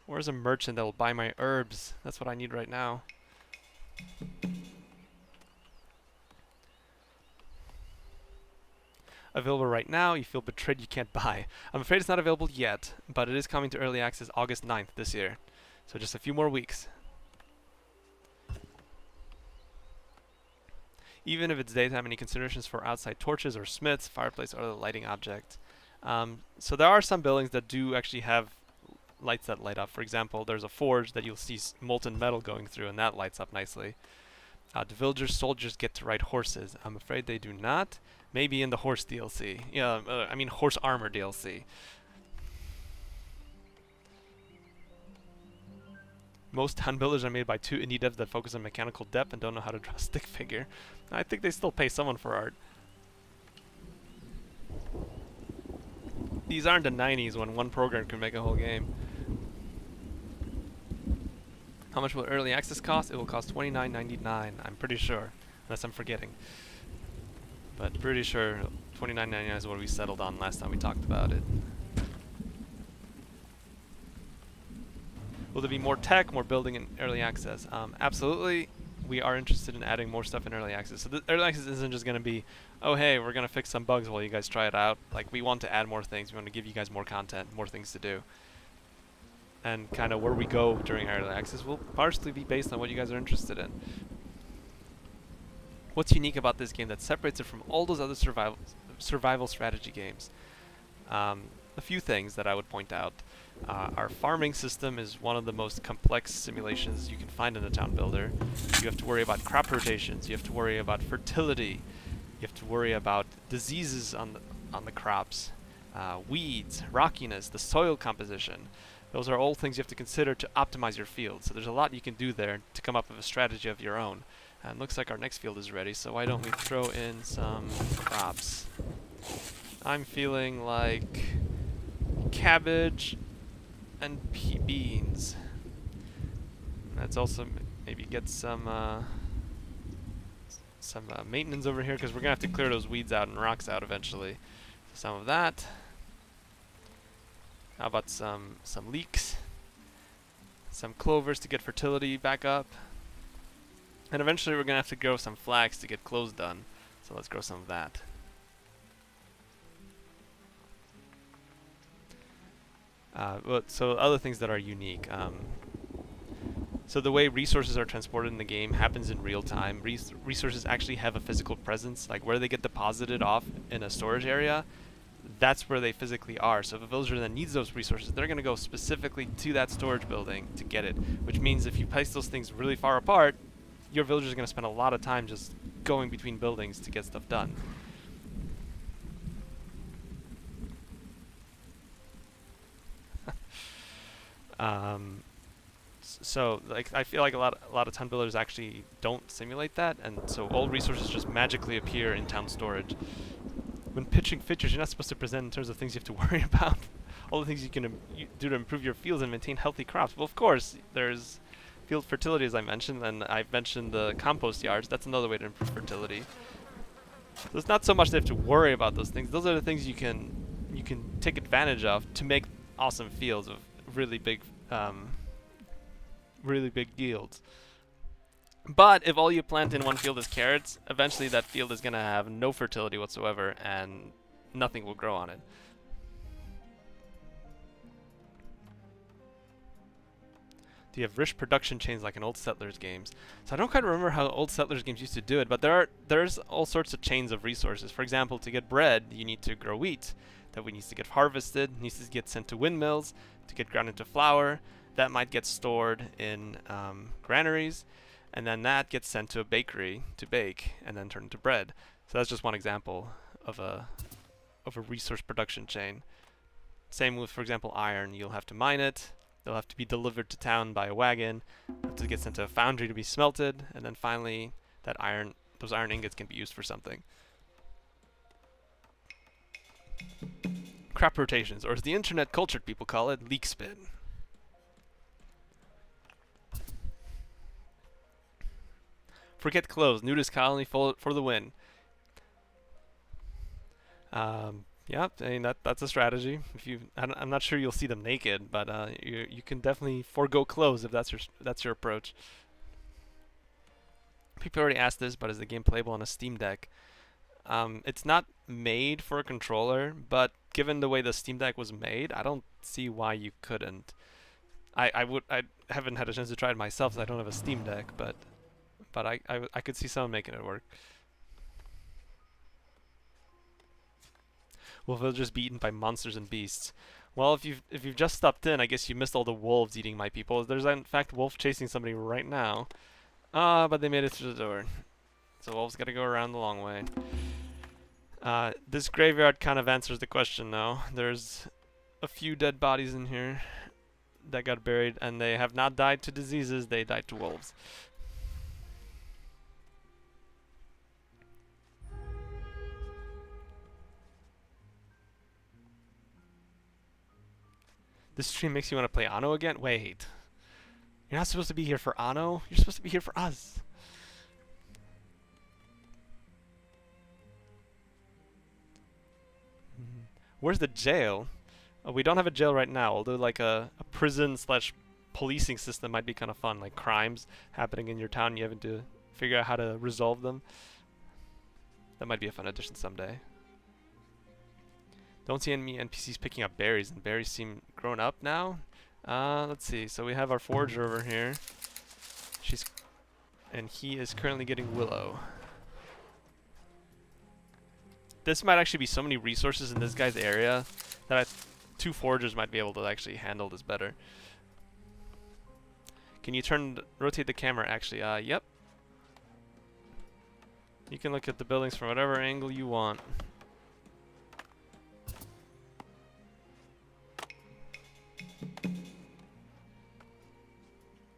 Where's a merchant that will buy my herbs? That's what I need right now. Available right now. You feel betrayed you can't buy. I'm afraid it's not available yet, but it is coming to early access August 9th this year. So just a few more weeks. Even if it's daytime, any considerations for outside torches or smiths, fireplace, or other lighting object? So there are some buildings that do actually have lights that light up. For example, there's a forge that you'll see molten metal going through, and that lights up nicely. Do villagers, soldiers get to ride horses? I'm afraid they do not. Maybe in the horse DLC. Yeah, I mean horse armor DLC. Most town builders are made by 2 indie devs that focus on mechanical depth and don't know how to draw a stick figure. I think they still pay someone for art. These aren't the 90s when one program can make a whole game. How much will early access cost? It will cost $29.99, I'm pretty sure. Unless I'm forgetting. But pretty sure $29.99 is what we settled on last time we talked about it. Will there be more tech, more building in early access? Absolutely. we are interested in adding more stuff in early access. So the early access isn't just going to be, oh hey, we're going to fix some bugs while you guys try it out. Like, we want to add more things. We want to give you guys more content, more things to do. And kind of where we go during early access will partially be based on what you guys are interested in. What's unique about this game that separates it from all those other survival strategy games? A few things that I would point out. Our farming system is one of the most complex simulations you can find in a town builder. You have to worry about crop rotations, you have to worry about fertility, you have to worry about diseases on the crops, weeds, rockiness, the soil composition. Those are all things you have to consider to optimize your field. So there's a lot you can do there to come up with a strategy of your own. And looks like our next field is ready, so why don't we throw in some crops? I'm feeling like cabbage and beans. Let's also maybe get some maintenance over here, because we're gonna have to clear those weeds out and rocks out eventually. So some of that. How about some leeks? Some clovers to get fertility back up. And eventually we're gonna have to grow some flax to get clothes done. So let's grow some of that. So other things that are unique. So the way resources are transported in the game happens in real time. Resources actually have a physical presence, like where they get deposited off in a storage area. That's where they physically are. So if a villager then needs those resources, they're going to go specifically to that storage building to get it. Which means if you place those things really far apart, your villagers are going to spend a lot of time just going between buildings to get stuff done. So like I feel like a lot of town builders actually don't simulate that, and so all resources just magically appear in town storage. When pitching features, you're not supposed to present in terms of things you have to worry about. All the things you can do to improve your fields and maintain healthy crops. Well, of course, there's field fertility, as I mentioned, and I've mentioned the compost yards. That's another way to improve fertility. So it's not so much they have to worry about those things. Those are the things you can take advantage of to make awesome fields of really big yields. But if all you plant in one field is carrots, eventually that field is going to have no fertility whatsoever and nothing will grow on it. Do you have rich production chains like in old Settlers games? So I don't quite remember how old Settlers games used to do it, but there's all sorts of chains of resources. For example, to get bread, you need to grow wheat. That wheat needs to get harvested, needs to get sent to windmills, to get ground into flour. That might get stored in granaries, and then that gets sent to a bakery to bake and then turned into bread. So that's just one example of a resource production chain. Same with, for example, iron. You'll have to mine it. They'll have to be delivered to town by a wagon, have to get sent to a foundry to be smelted, and then finally those iron ingots can be used for something. Crop rotations, or as the internet cultured people call it, leek spin. Forget clothes, nudist colony for the win. Yeah, I mean that's a strategy. I'm not sure you'll see them naked, but you can definitely forego clothes if that's your approach. People already asked this, but is the game playable on a Steam Deck? It's not made for a controller, but given the way the Steam Deck was made, I don't see why you couldn't. I haven't had a chance to try it myself, so I don't have a Steam Deck, but I could see someone making it work. Will villagers be eaten by monsters and beasts? Well, if you've just stopped in, I guess you missed all the wolves eating my people. There's in fact a wolf chasing somebody right now. But they made it through the door. So wolves gotta go around the long way. This graveyard kind of answers the question though. There's a few dead bodies in here that got buried, and they have not died to diseases, they died to wolves. This stream makes you want to play Anno again? Wait. You're not supposed to be here for Anno? You're supposed to be here for us. Where's the jail? Oh, we don't have a jail right now. We'll do like a prison slash policing system might be kind of fun, like crimes happening in your town, you having to figure out how to resolve them. That might be a fun addition someday. Don't see any NPCs picking up berries, and berries seem grown up now. Let's see. So we have our forager over here. And he is currently getting willow. This might actually be so many resources in this guy's area that two foragers might be able to actually handle this better. Can you rotate the camera? Actually, yep. You can look at the buildings from whatever angle you want.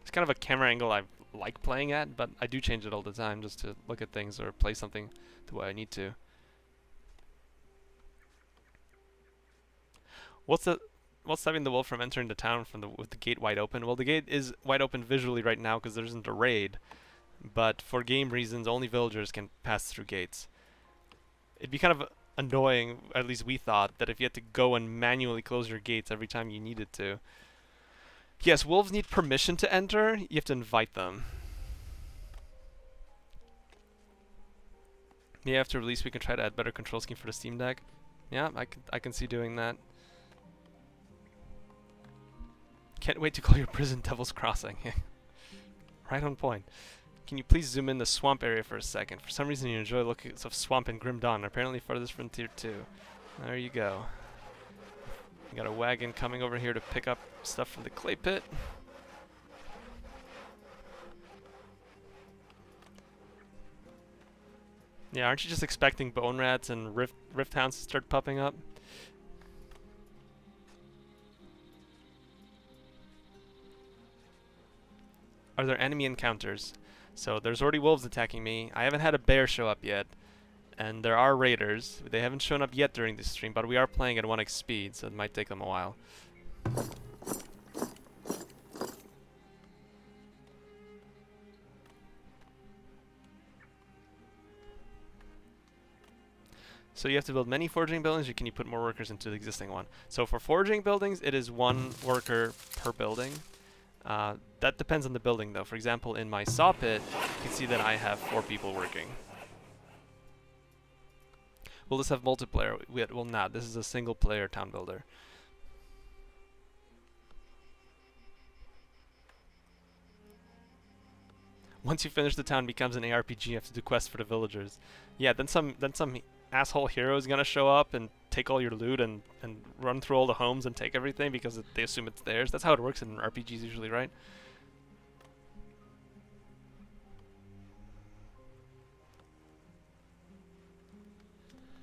It's kind of a camera angle I like playing at, but I do change it all the time just to look at things or play something the way I need to. What's stopping the wolf from entering the town with the gate wide open? Well, the gate is wide open visually right now because there isn't a raid, but for game reasons, only villagers can pass through gates. It'd be kind of annoying, at least we thought, that if you had to go and manually close your gates every time you needed to. Yes, wolves need permission to enter. You have to invite them. Yeah, after release, we can try to add better control scheme for the Steam Deck. Yeah, I can see doing that. Can't wait to call your prison Devil's Crossing. Right on point. Can you please zoom in the swamp area for a second? For some reason, you enjoy looking at swamp in Grim Dawn. Apparently, Farthest Frontier too. There you go. We got a wagon coming over here to pick up stuff from the clay pit. Yeah, aren't you just expecting bone rats and rift hounds to start popping up? Are there enemy encounters? So there's already wolves attacking me. I haven't had a bear show up yet. And there are raiders. They haven't shown up yet during this stream, but we are playing at 1x speed, so it might take them a while. So you have to build many foraging buildings, or can you put more workers into the existing one? So for foraging buildings, it is 1 worker per building. That depends on the building, though. For example, in my saw pit, you can see that I have 4 people working. Will this have multiplayer? Well, not. This is a single-player town builder. Once you finish the town, it becomes an ARPG. You have to do quests for the villagers. Yeah, then some asshole hero is gonna show up and take all your loot and run through all the homes and take everything because they assume it's theirs. That's how it works in RPGs usually, right?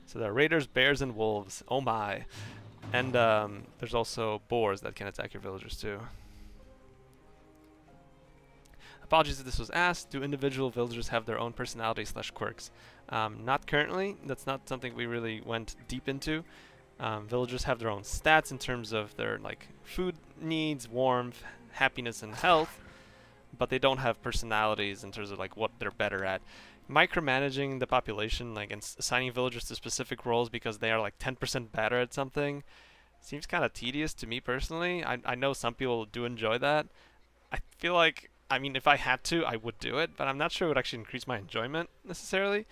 So there are raiders, bears, and wolves. Oh my. And there's also boars that can attack your villagers too. Apologies if this was asked. Do individual villagers have their own personality / quirks? Not currently. That's not something we really went deep into. Villagers have their own stats in terms of their food needs, warmth, happiness, and health, but they don't have personalities in terms of what they're better at. Micromanaging the population, and assigning villagers to specific roles because they are 10% better at something, seems kind of tedious to me personally. I know some people do enjoy that. I feel like, if I had to, I would do it, but I'm not sure it would actually increase my enjoyment necessarily.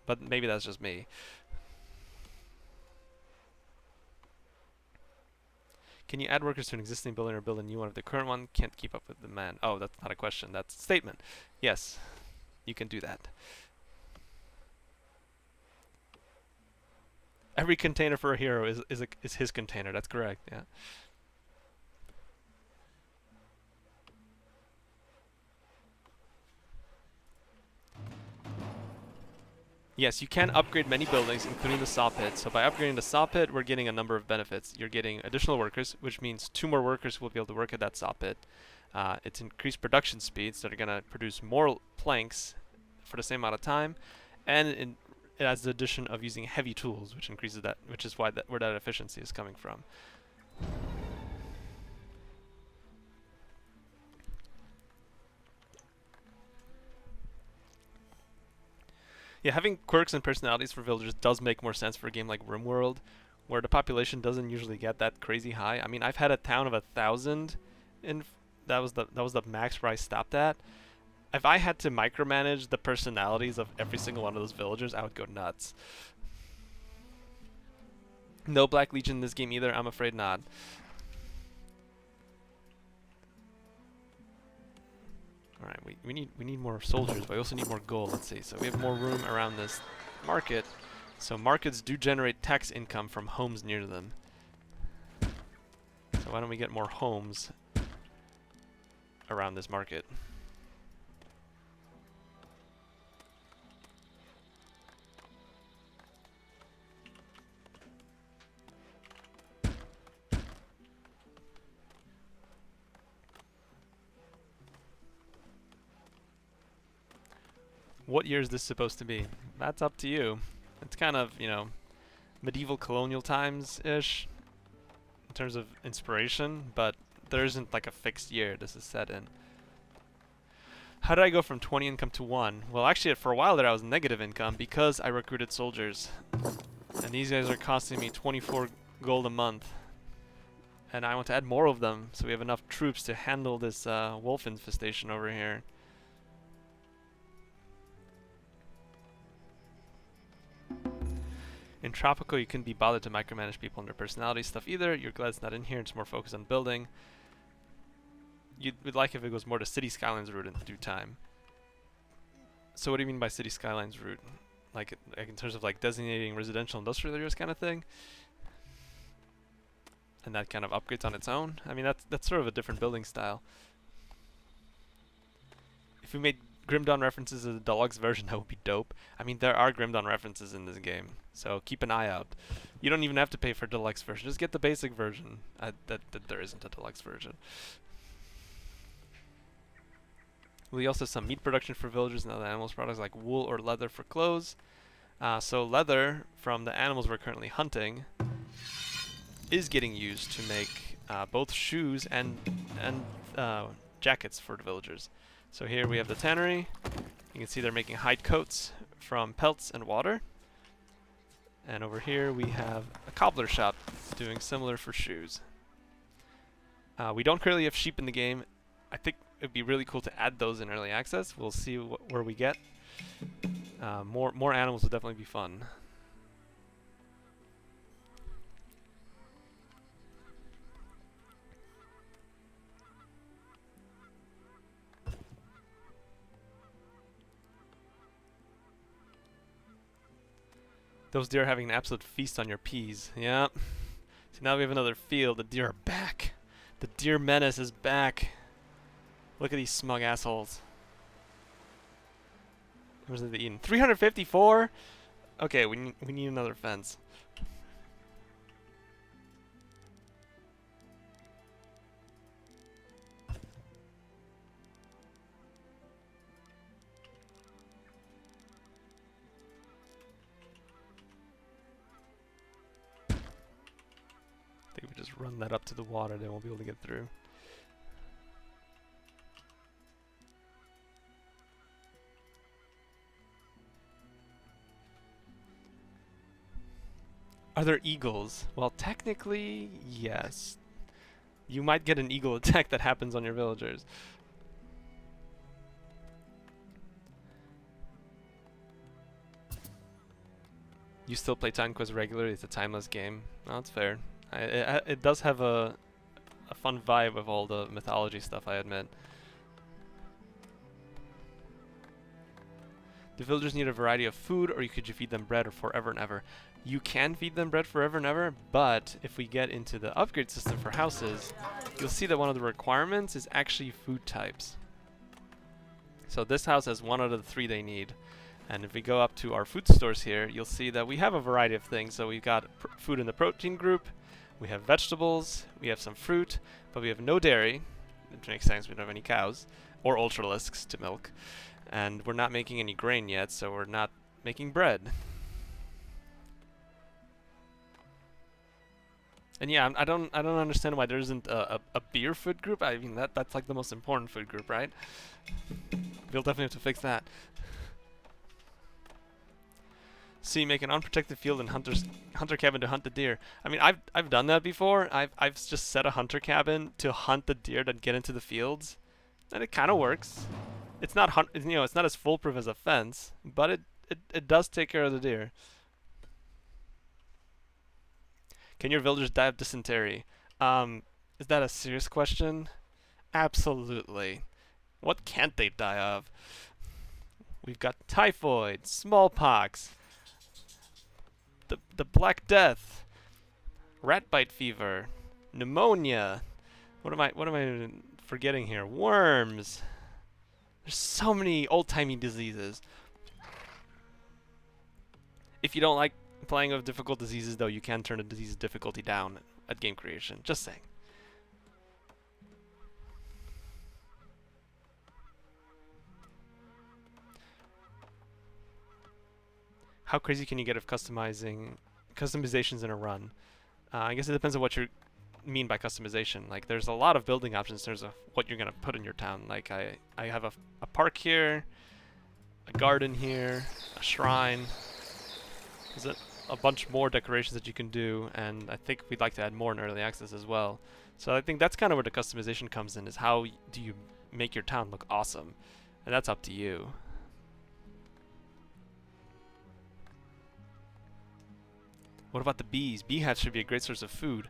But maybe that's just me. Can you add workers to an existing building or build a new one if the current one can't keep up with demand? Oh, that's not a question. That's a statement. Yes, you can do that. Every container for a hero is his container. That's correct. Yeah. Yes, you can upgrade many buildings, including the saw pit. So by upgrading the saw pit, we're getting a number of benefits. You're getting additional workers, which means 2 more workers will be able to work at that saw pit. It's increased production speeds that are going to produce more planks for the same amount of time, and it has the addition of using heavy tools, which increases that, which is where that efficiency is coming from. Yeah, having quirks and personalities for villagers does make more sense for a game like RimWorld, where the population doesn't usually get that crazy high. I've had a town of 1,000 in that was the max where I stopped at. If I had to micromanage the personalities of every single one of those villagers, I would go nuts. No Black Legion in this game either, I'm afraid not. Alright, we need more soldiers, but we also need more gold. Let's see. So we have more room around this market. So markets do generate tax income from homes near them. So why don't we get more homes around this market? What year is this supposed to be? That's up to you. It's kind of, you know, medieval colonial times-ish in terms of inspiration, but there isn't like a fixed year this is set in. How did I go from 20 income to 1? Well, actually, for a while there I was negative income because I recruited soldiers. And these guys are costing me 24 gold a month. And I want to add more of them so we have enough troops to handle this wolf infestation over here. In Tropical, you couldn't be bothered to micromanage people and their personality stuff either. You're glad it's not in here. It's more focused on building. You'd like if it goes more to City Skylines route in due time. So what do you mean by City Skylines route? Like in terms of like designating residential industrial areas kind of thing? And that kind of upgrades on its own? I mean, that's sort of a different building style. If we made Grim Dawn references as a deluxe version, that would be dope. I mean, there are Grim Dawn references in this game, so keep an eye out. You don't even have to pay for a deluxe version. Just get the basic version. That there isn't a deluxe version. We also have some meat production for villagers and other animals products like wool or leather for clothes. So leather from the animals we're currently hunting is getting used to make both shoes and jackets for the villagers. So here we have the tannery. You can see they're making hide coats from pelts and water. And over here we have a cobbler shop doing similar for shoes. We don't currently have sheep in the game. I think it'd be really cool to add those in early access. We'll see where we get. More animals would definitely be fun. Those deer are having an absolute feast on your peas. Yeah. So now we have another field. The deer are back. The deer menace is back. Look at these smug assholes. What are they eating? 354? Okay, we need another fence. I think we just run that up to the water, they won't be able to get through. Are there eagles? Well, technically, yes. You might get an eagle attack that happens on your villagers. You still play Time Quest regularly? It's a timeless game. Oh, that's fair. It does have a fun vibe with all the mythology stuff, I admit. The villagers need a variety of food, or could you feed them bread or forever and ever? You can feed them bread forever and ever, but if we get into the upgrade system for houses, you'll see that one of the requirements is actually food types. So this house has one out of the 3 they need. And if we go up to our food stores here, you'll see that we have a variety of things. So we've got food in the protein group, we have vegetables, we have some fruit, but we have no dairy, which makes sense, we don't have any cows, or ultralisks to milk. And we're not making any grain yet, so we're not making bread. And yeah, I don't understand why there isn't a beer food group. I mean, that's like the most important food group, right? We'll definitely have to fix that. So you make an unprotected field and hunter cabin to hunt the deer. I mean, I've done that before. I've just set a hunter cabin to hunt the deer that get into the fields, and it kind of works. It's not it's not as foolproof as a fence, but it does take care of the deer. Can your villagers die of dysentery? Is that a serious question? Absolutely. What can't they die of? We've got typhoid, smallpox, the Black Death, rat bite fever, pneumonia. What am I forgetting here? Worms. There's so many old-timey diseases. If you don't like playing with difficult diseases, though, you can turn the disease difficulty down at game creation. Just saying. How crazy can you get of customizations in a run? I guess it depends on what you mean by customization. Like, there's a lot of building options in terms of what you're gonna put in your town. Like, I have a park here, a garden here, a shrine. There's a bunch more decorations that you can do, and I think we'd like to add more in early access as well. So I think that's kind of where the customization comes in, is how do you make your town look awesome? And that's up to you. What about the bees? Beehives should be a great source of food.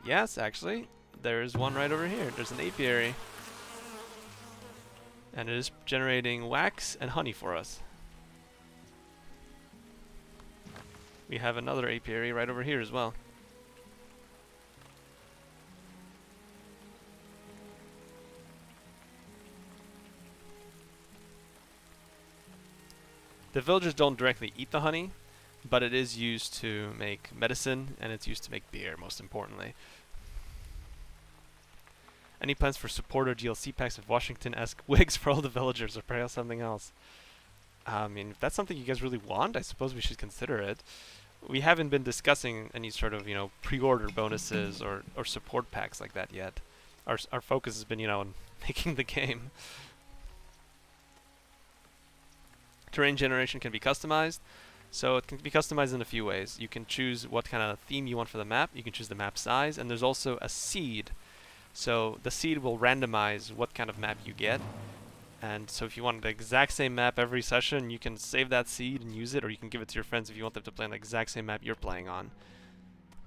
Yes, actually. There's one right over here. There's an apiary. And it is generating wax and honey for us. We have another apiary right over here as well. The villagers don't directly eat the honey, but it is used to make medicine, and it's used to make beer, most importantly. Any plans for support or DLC packs of Washington-esque wigs for all the villagers, or perhaps something else? I mean, if that's something you guys really want, I suppose we should consider it. We haven't been discussing any sort of, pre-order bonuses or support packs like that yet. Our focus has been, on making the game. Terrain generation can be customized. So it can be customized in a few ways. You can choose what kind of theme you want for the map. You can choose the map size, and there's also a seed. So the seed will randomize what kind of map you get. And so if you want the exact same map every session, you can save that seed and use it, or you can give it to your friends if you want them to play on the exact same map you're playing on.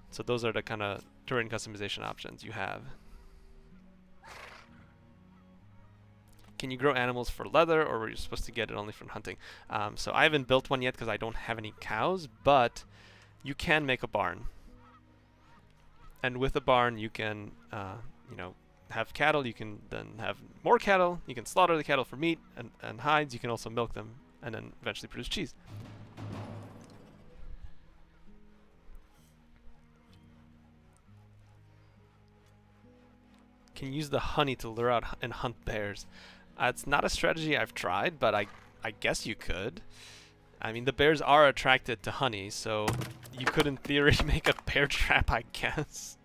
So those are the kind of terrain customization options you have. Can you grow animals for leather, or were you supposed to get it only from hunting? So I haven't built one yet because I don't have any cows, but you can make a barn. And with a barn, you can, have cattle. You can then have more cattle. You can slaughter the cattle for meat and hides. You can also milk them and then eventually produce cheese. Can you use the honey to lure out and hunt bears? It's not a strategy I've tried, but I guess you could. I mean, the bears are attracted to honey, so you could, in theory, make a bear trap, I guess.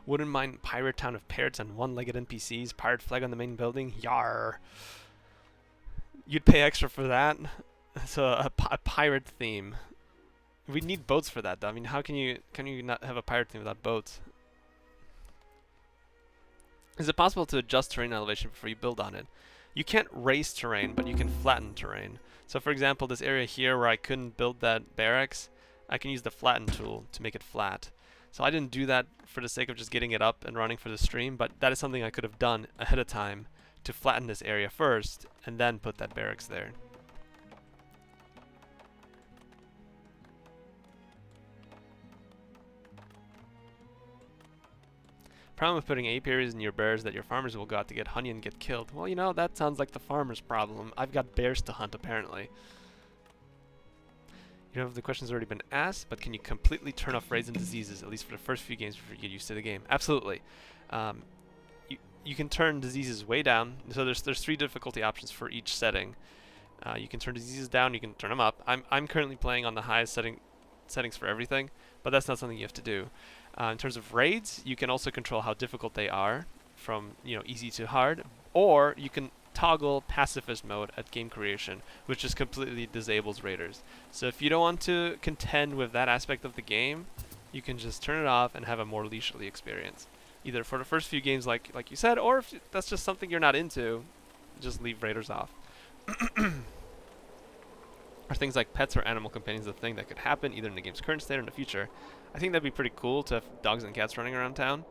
Wouldn't mind pirate town of parrots and one-legged NPCs, pirate flag on the main building. Yar. You'd pay extra for that? So a pirate theme. We need boats for that, though. I mean, how can you not have a pirate theme without boats? Is it possible to adjust terrain elevation before you build on it? You can't raise terrain, but you can flatten terrain. So for example, this area here where I couldn't build that barracks, I can use the flatten tool to make it flat. So I didn't do that for the sake of just getting it up and running for the stream, but that is something I could have done ahead of time to flatten this area first and then put that barracks there. Problem with putting apiaries in your bears that your farmers will go out to get honey and get killed. Well, that sounds like the farmer's problem. I've got bears to hunt, apparently. The question's already been asked, but can you completely turn off raids and diseases, at least for the first few games before you get used to the game? Absolutely. You can turn diseases way down. So there's 3 difficulty options for each setting. You can turn diseases down, you can turn them up. I'm currently playing on the highest settings for everything, but that's not something you have to do. In terms of raids, you can also control how difficult they are, from easy to hard, or you can toggle pacifist mode at game creation, which just completely disables raiders. So if you don't want to contend with that aspect of the game, you can just turn it off and have a more leisurely experience. Either for the first few games like you said, or if that's just something you're not into, just leave raiders off. Are things like pets or animal companions a thing that could happen either in the game's current state or in the future? I think that'd be pretty cool to have dogs and cats running around town.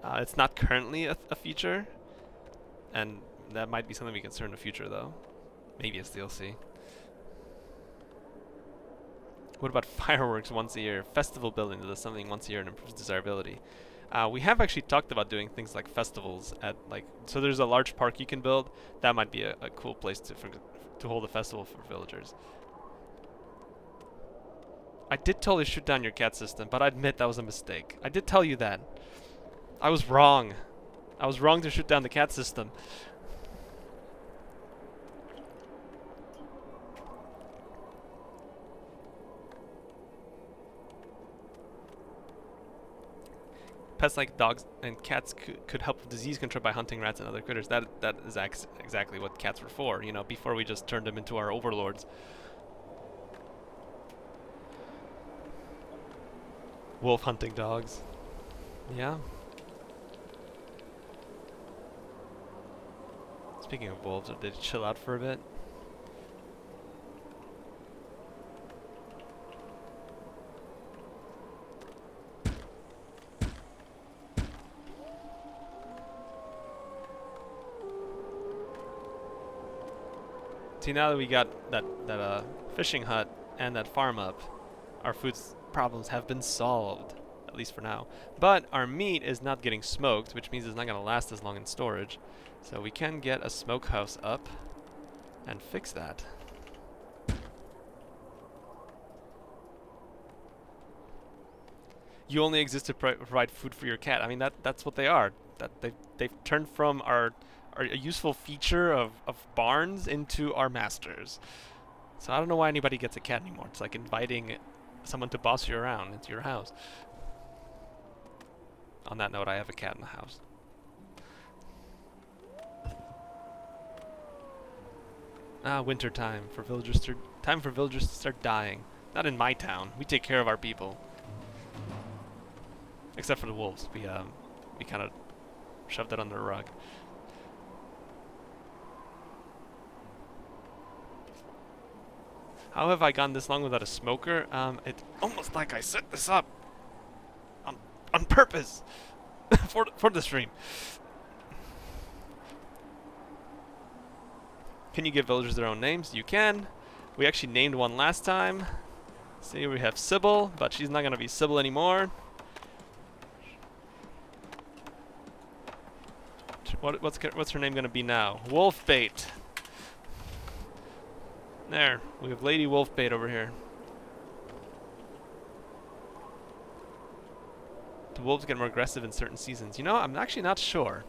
It's not currently a feature, and that might be something we consider in the future though. Maybe it's DLC. What about fireworks once a year? Festival building that does something once a year and improves desirability. We have actually talked about doing things like festivals at so there's a large park you can build. That might be a cool place to hold a festival for villagers. I did totally shoot down your cat system, but I admit that was a mistake. I did tell you that. I was wrong. I was wrong to shoot down the cat system. Pets like dogs and cats could help with disease control by hunting rats and other critters. That is exactly what cats were for, you know, before we just turned them into our overlords. Wolf hunting dogs. Yeah. Speaking of wolves, did they chill out for a bit? See, now that we got that fishing hut and that farm up, our food problems have been solved, at least for now. But our meat is not getting smoked, which means it's not going to last as long in storage. So we can get a smokehouse up and fix that. You only exist to provide food for your cat. I mean, that's what they are. That they've turned from a useful feature of barns into our masters. So I don't know why anybody gets a cat anymore. It's like inviting someone to boss you around into your house. On that note, I have a cat in the house. Winter time for villagers to start dying. Not in my town. We take care of our people. Except for the wolves. We kind of shoved that under a rug. How have I gone this long without a smoker? It's almost like I set this up on purpose for the stream. Can you give villagers their own names? You can. We actually named one last time. See, we have Sybil, but she's not gonna be Sybil anymore. What's her name gonna be now? Wolfbait. There, we have Lady Wolfbait over here. Do wolves get more aggressive in certain seasons? You know, I'm actually not sure.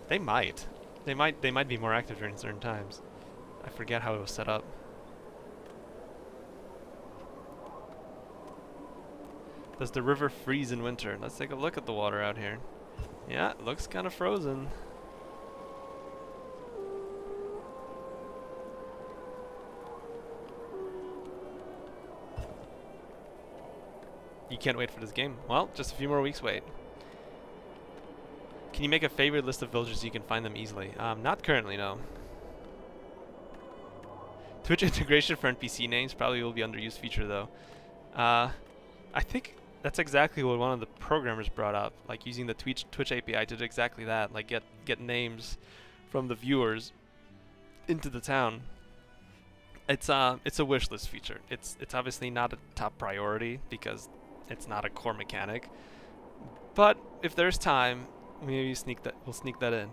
They might. They might be more active during certain times. I forget how it was set up. Does the river freeze in winter? Let's take a look at the water out here. Yeah, it looks kind of frozen. You can't wait for this game. Well, just a few more weeks wait. Can you make a favorite list of villagers so you can find them easily? Not currently, no. Twitch integration for NPC names probably will be underused feature though. I think that's exactly what one of the programmers brought up, like using the Twitch API to do exactly that, like get names from the viewers into the town. It's a wishlist feature. It's obviously not a top priority because it's not a core mechanic. But if there's time, maybe we'll sneak that in.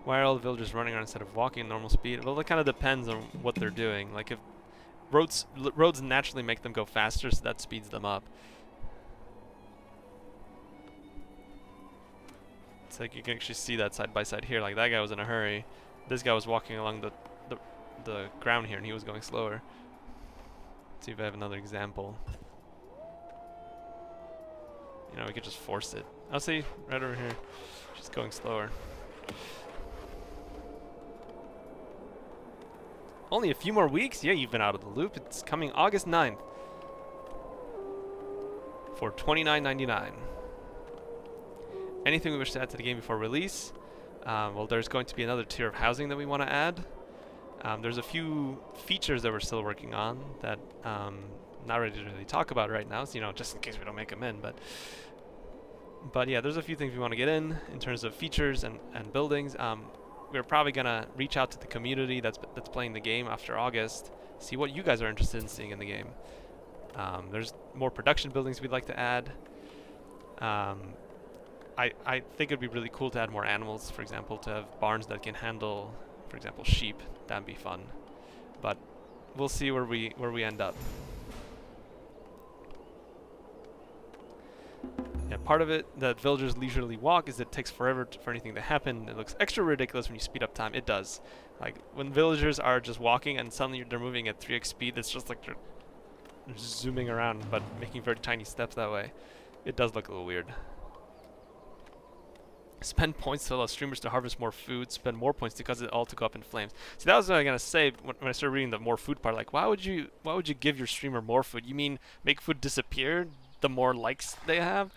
Why are all the villagers running around instead of walking at normal speed? Well, it kind of depends on what they're doing. Like if roads naturally make them go faster, so that speeds them up. It's like you can actually see that side by side here. Like that guy was in a hurry. This guy was walking along the ground here, and he was going slower. Let's see if I have another example. You know, we could just force it. I'll see, right over here. She's going slower. Only a few more weeks? Yeah, you've been out of the loop. It's coming August 9th. For $29.99. Anything we wish to add to the game before release? Well, there's going to be another tier of housing that we want to add. There's a few features that we're still working on that not ready to really talk about right now, so, you know, just in case we don't make them in. But yeah, there's a few things we want to get in terms of features and buildings. We're probably gonna reach out to the community that's playing the game after August, see what you guys are interested in seeing in the game. There's more production buildings we'd like to add. I think it'd be really cool to add more animals, for example, to have barns that can handle, for example, sheep. That'd be fun. But we'll see where we end up. Yeah, part of it that villagers leisurely walk is it takes forever for anything to happen. It looks extra ridiculous when you speed up time. It does. Like when villagers are just walking and suddenly they're moving at 3x speed, it's just like they're zooming around but making very tiny steps that way. It does look a little weird. Spend points to allow streamers to harvest more food. Spend more points to cause it all to go up in flames. See, that was what I was gonna say when I started reading the more food part. Like, why would you give your streamer more food? You mean make food disappear the more likes they have?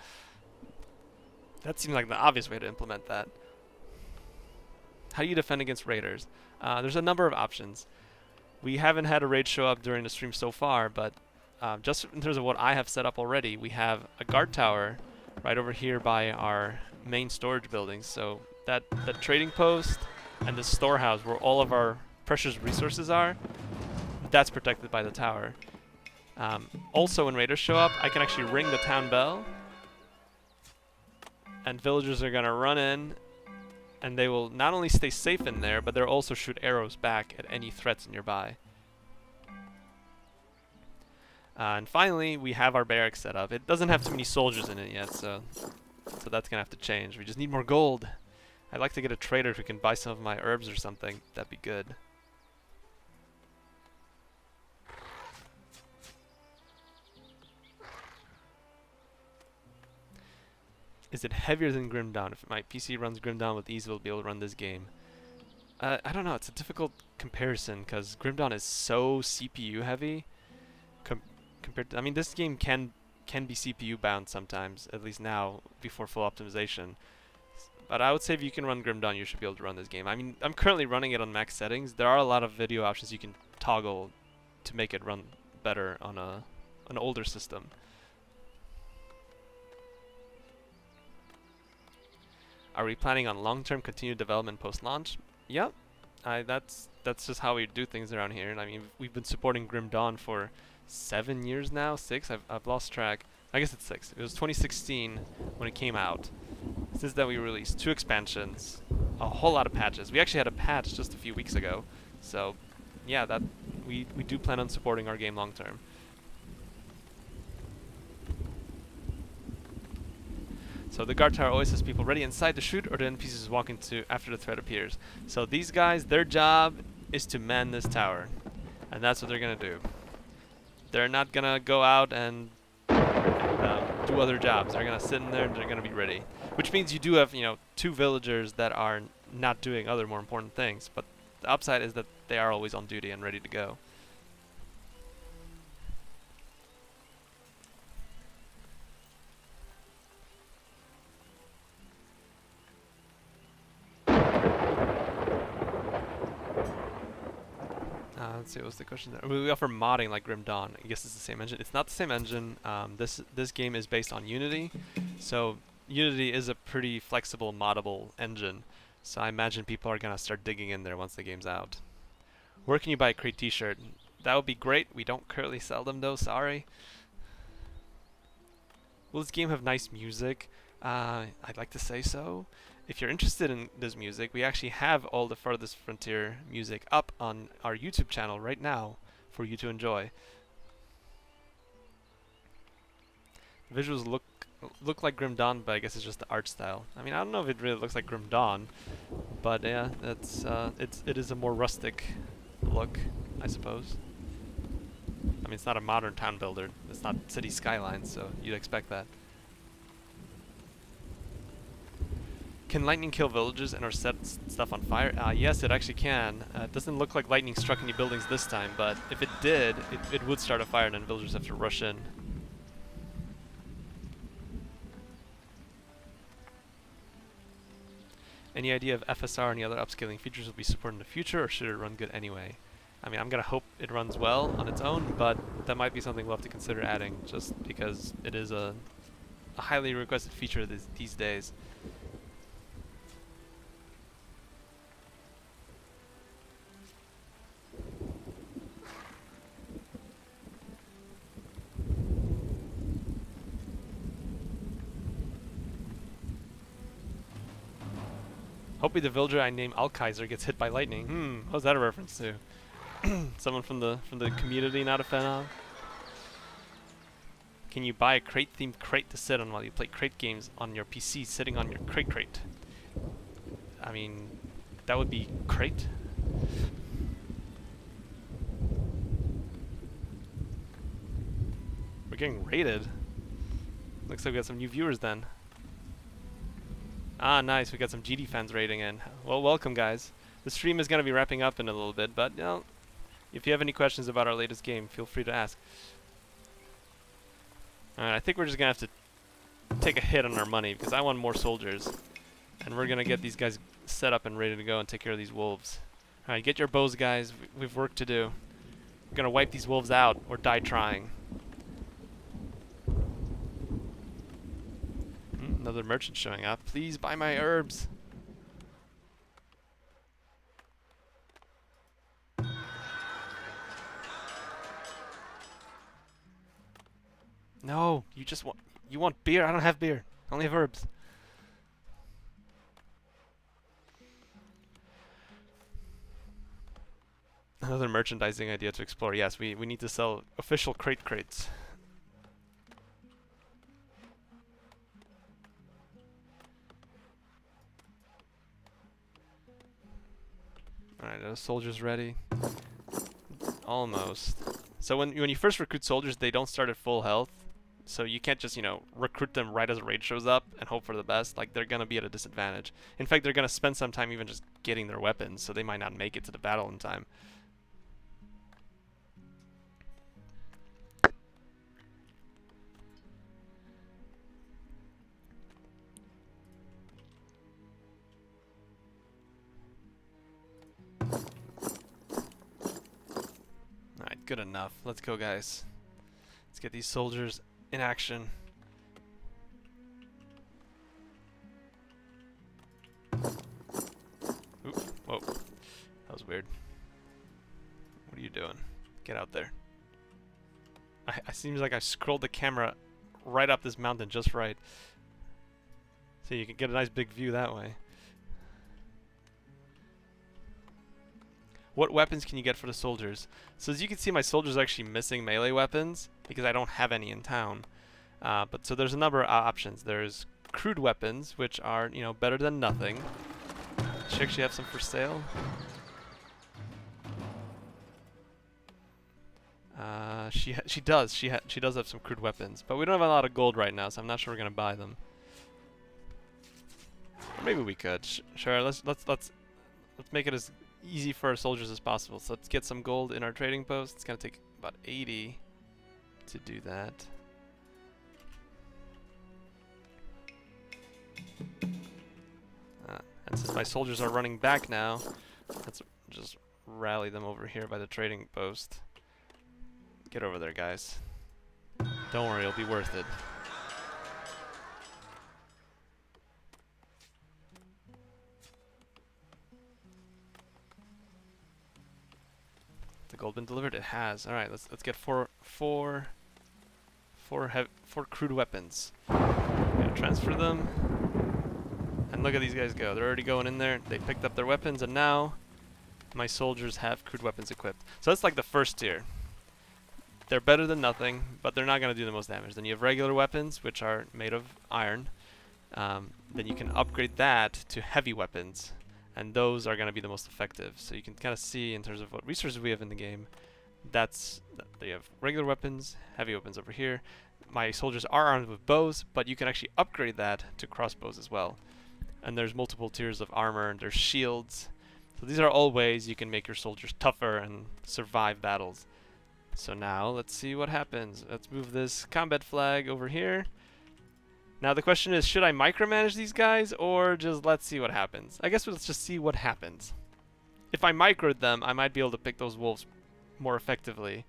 That seems like the obvious way to implement that. How do you defend against raiders? There's a number of options. We haven't had a raid show up during the stream so far, but just in terms of what I have set up already, we have a guard tower right over here by our main storage buildings. So that trading post and the storehouse where all of our precious resources are, that's protected by the tower. Also, when raiders show up, I can actually ring the town bell, and villagers are gonna run in, and they will not only stay safe in there, but they'll also shoot arrows back at any threats nearby. And finally, we have our barracks set up. It doesn't have too many soldiers in it yet, so that's gonna have to change. We just need more gold. I'd like to get a trader who can buy some of my herbs or something. That'd be good. Is it heavier than Grim Dawn? If my PC runs Grim Dawn with ease, we'll be able to run this game. I don't know. It's a difficult comparison because Grim Dawn is so CPU heavy compared to. I mean, this game can be CPU bound sometimes, at least now before full optimization. But I would say if you can run Grim Dawn, you should be able to run this game. I mean, I'm currently running it on max settings. There are a lot of video options you can toggle to make it run better on an older system. Are we planning on long-term continued development post-launch? Yep. That's just how we do things around here. And I mean, we've been supporting Grim Dawn for 7 years now, 6. I've lost track. I guess it's 6. It was 2016 when it came out. Since then, we released 2 expansions, a whole lot of patches. We actually had a patch just a few weeks ago. So, yeah, that we do plan on supporting our game long-term. So the guard tower always has people ready inside to shoot, or the NPCs walk into after the threat appears. So these guys, their job is to man this tower, and that's what they're gonna do. They're not gonna go out and do other jobs. They're gonna sit in there and they're gonna be ready. Which means you do have, 2 villagers that are not doing other more important things. But the upside is that they are always on duty and ready to go. Let's see, what was the question there? We offer modding like Grim Dawn. I guess it's the same engine. It's not the same engine. This game is based on Unity, so Unity is a pretty flexible, moddable engine. So I imagine people are gonna start digging in there once the game's out. Where can you buy a Crate T-shirt? That would be great. We don't currently sell them though. Sorry. Will this game have nice music? I'd like to say so. If you're interested in this music, we actually have all the Farthest Frontier music up on our YouTube channel right now for you to enjoy. The visuals look like Grim Dawn, but I guess it's just the art style. I mean, I don't know if it really looks like Grim Dawn, but yeah, it is a more rustic look, I suppose. I mean, it's not a modern town builder. It's not City Skylines, so you'd expect that. Can lightning kill villages and or set stuff on fire? Yes, it actually can. It doesn't look like lightning struck any buildings this time, but if it did, it would start a fire and then villagers have to rush in. Any idea of FSR or any other upscaling features will be supported in the future, or should it run good anyway? I mean, I'm gonna hope it runs well on its own, but that might be something we'll have to consider adding, just because it is a highly requested feature these days. Hopefully the villager I name Alkaiser gets hit by lightning. What's that a reference to? Someone from the community not a fan of? Can you buy a crate-themed crate to sit on while you play crate games on your PC sitting on your crate? I mean, that would be crate. We're getting raided. Looks like we got some new viewers then. Ah, nice. We got some GD fans raiding in. Well, welcome, guys. The stream is going to be wrapping up in a little bit, but, you know, if you have any questions about our latest game, feel free to ask. Alright, I think we're just going to have to take a hit on our money, because I want more soldiers. And we're going to get these guys set up and ready to go and take care of these wolves. Alright, get your bows, guys. We've work to do. We're going to wipe these wolves out, or die trying. Another merchant showing up. Please buy my herbs. No, you want beer? I don't have beer. I only have herbs. Another merchandising idea to explore. Yes, we need to sell official crates. Alright, are the soldiers ready? Almost. So when you first recruit soldiers, they don't start at full health. So you can't just, you know, recruit them right as a raid shows up and hope for the best. Like, they're gonna be at a disadvantage. In fact, they're gonna spend some time even just getting their weapons, so they might not make it to the battle in time. Alright, good enough. Let's go, guys. Let's get these soldiers in action. Oop, whoa. That was weird. What are you doing? Get out there. It seems like I scrolled the camera right up this mountain just right. So you can get a nice big view that way. What weapons can you get for the soldiers? So as you can see, my soldiers are actually missing melee weapons because I don't have any in town. But so there's a number of options. There's crude weapons, which are, you know, better than nothing. Does she actually have some for sale? She does. She does have some crude weapons, but we don't have a lot of gold right now, so I'm not sure we're gonna buy them. Or maybe we could. Sure. Let's make it as easy for our soldiers as possible. So let's get some gold in our trading post. It's gonna take about 80 to do that. And since my soldiers are running back now, let's just rally them over here by the trading post. Get over there, guys. Don't worry, it'll be worth it. The gold been delivered? It has. All right, let's get four crude weapons. Gonna transfer them. And look at these guys go. They're already going in there. They picked up their weapons, and now my soldiers have crude weapons equipped. So that's like the first tier. They're better than nothing, but they're not going to do the most damage. Then you have regular weapons, which are made of iron. Then you can upgrade that to heavy weapons, and those are going to be the most effective. So you can kind of see in terms of what resources we have in the game. They have regular weapons, heavy weapons over here. My soldiers are armed with bows, but you can actually upgrade that to crossbows as well. and there's multiple tiers of armor, and there's shields. So these are all ways you can make your soldiers tougher and survive battles. So now let's see what happens. Let's move this combat flag over here. Now the question is, should I micromanage these guys or just let's see what happens? I guess let's just see what happens. If I microed them, I might be able to pick those wolves more effectively.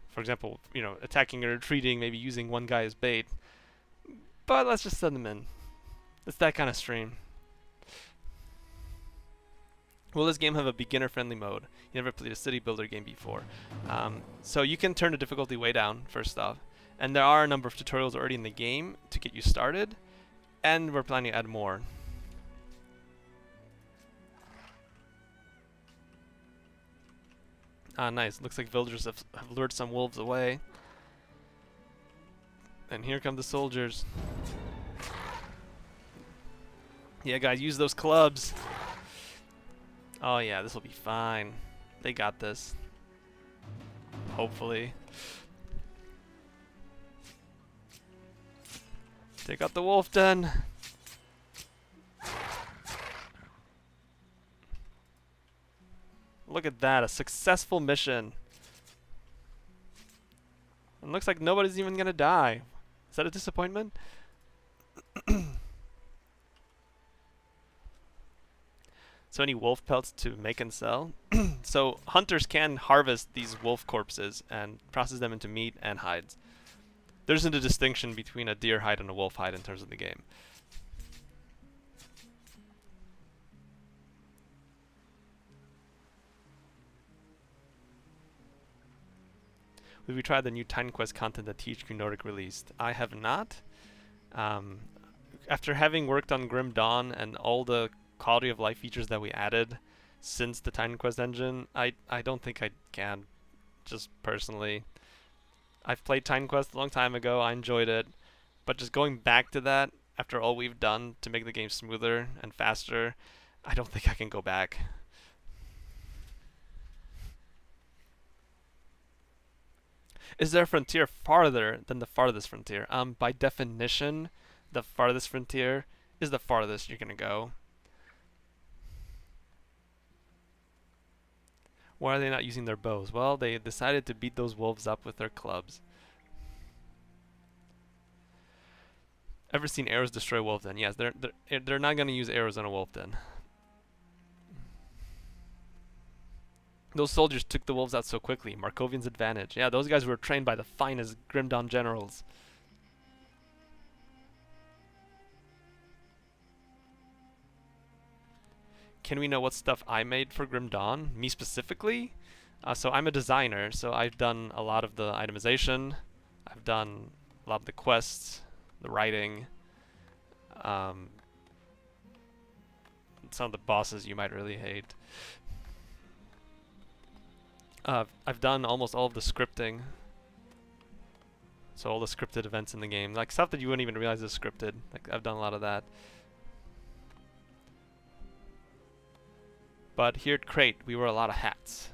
For example, you know, attacking and retreating, maybe using one guy as bait. But let's just send them in. It's that kind of stream. Will this game have a beginner-friendly mode? You never played a city builder game before. So you can turn the difficulty way down, first off. And there are a number of tutorials already in the game to get you started. And we're planning to add more. Ah, nice. Looks like villagers have lured some wolves away. And here come the soldiers. Yeah, guys, use those clubs. Oh yeah, this will be fine. They got this. Hopefully. Take out the wolf den. Look at that, a successful mission. And looks like nobody's even gonna die. Is that a disappointment? So any wolf pelts to make and sell? So hunters can harvest these wolf corpses and process them into meat and hides. There isn't a distinction between a deer hide and a wolf hide in terms of the game. Have you tried the new Titan Quest content that THQ Nordic released? I have not. After having worked on Grim Dawn and all the quality of life features that we added since the Titan Quest engine, I don't think I can, just personally. I've played Titan Quest a long time ago, I enjoyed it, but just going back to that after all we've done to make the game smoother and faster, I don't think I can go back. Is there a frontier farther than the farthest frontier? By definition, the farthest frontier is the farthest you're gonna go. Why are they not using their bows? Well, they decided to beat those wolves up with their clubs. Ever seen arrows destroy wolf den? Yes, they're not gonna use arrows on a wolf den. Those soldiers took the wolves out so quickly. Markovian's advantage. Yeah, those guys were trained by the finest Grim Dawn generals. Can we know what stuff I made for Grim Dawn? Me specifically? So I'm a designer, so I've done a lot of the itemization. I've done a lot of the quests, the writing. Some of the bosses you might really hate. I've done almost all of the scripting. So all the scripted events in the game. Like stuff that you wouldn't even realize is scripted. Like I've done a lot of that. But here at Crate, we wear a lot of hats.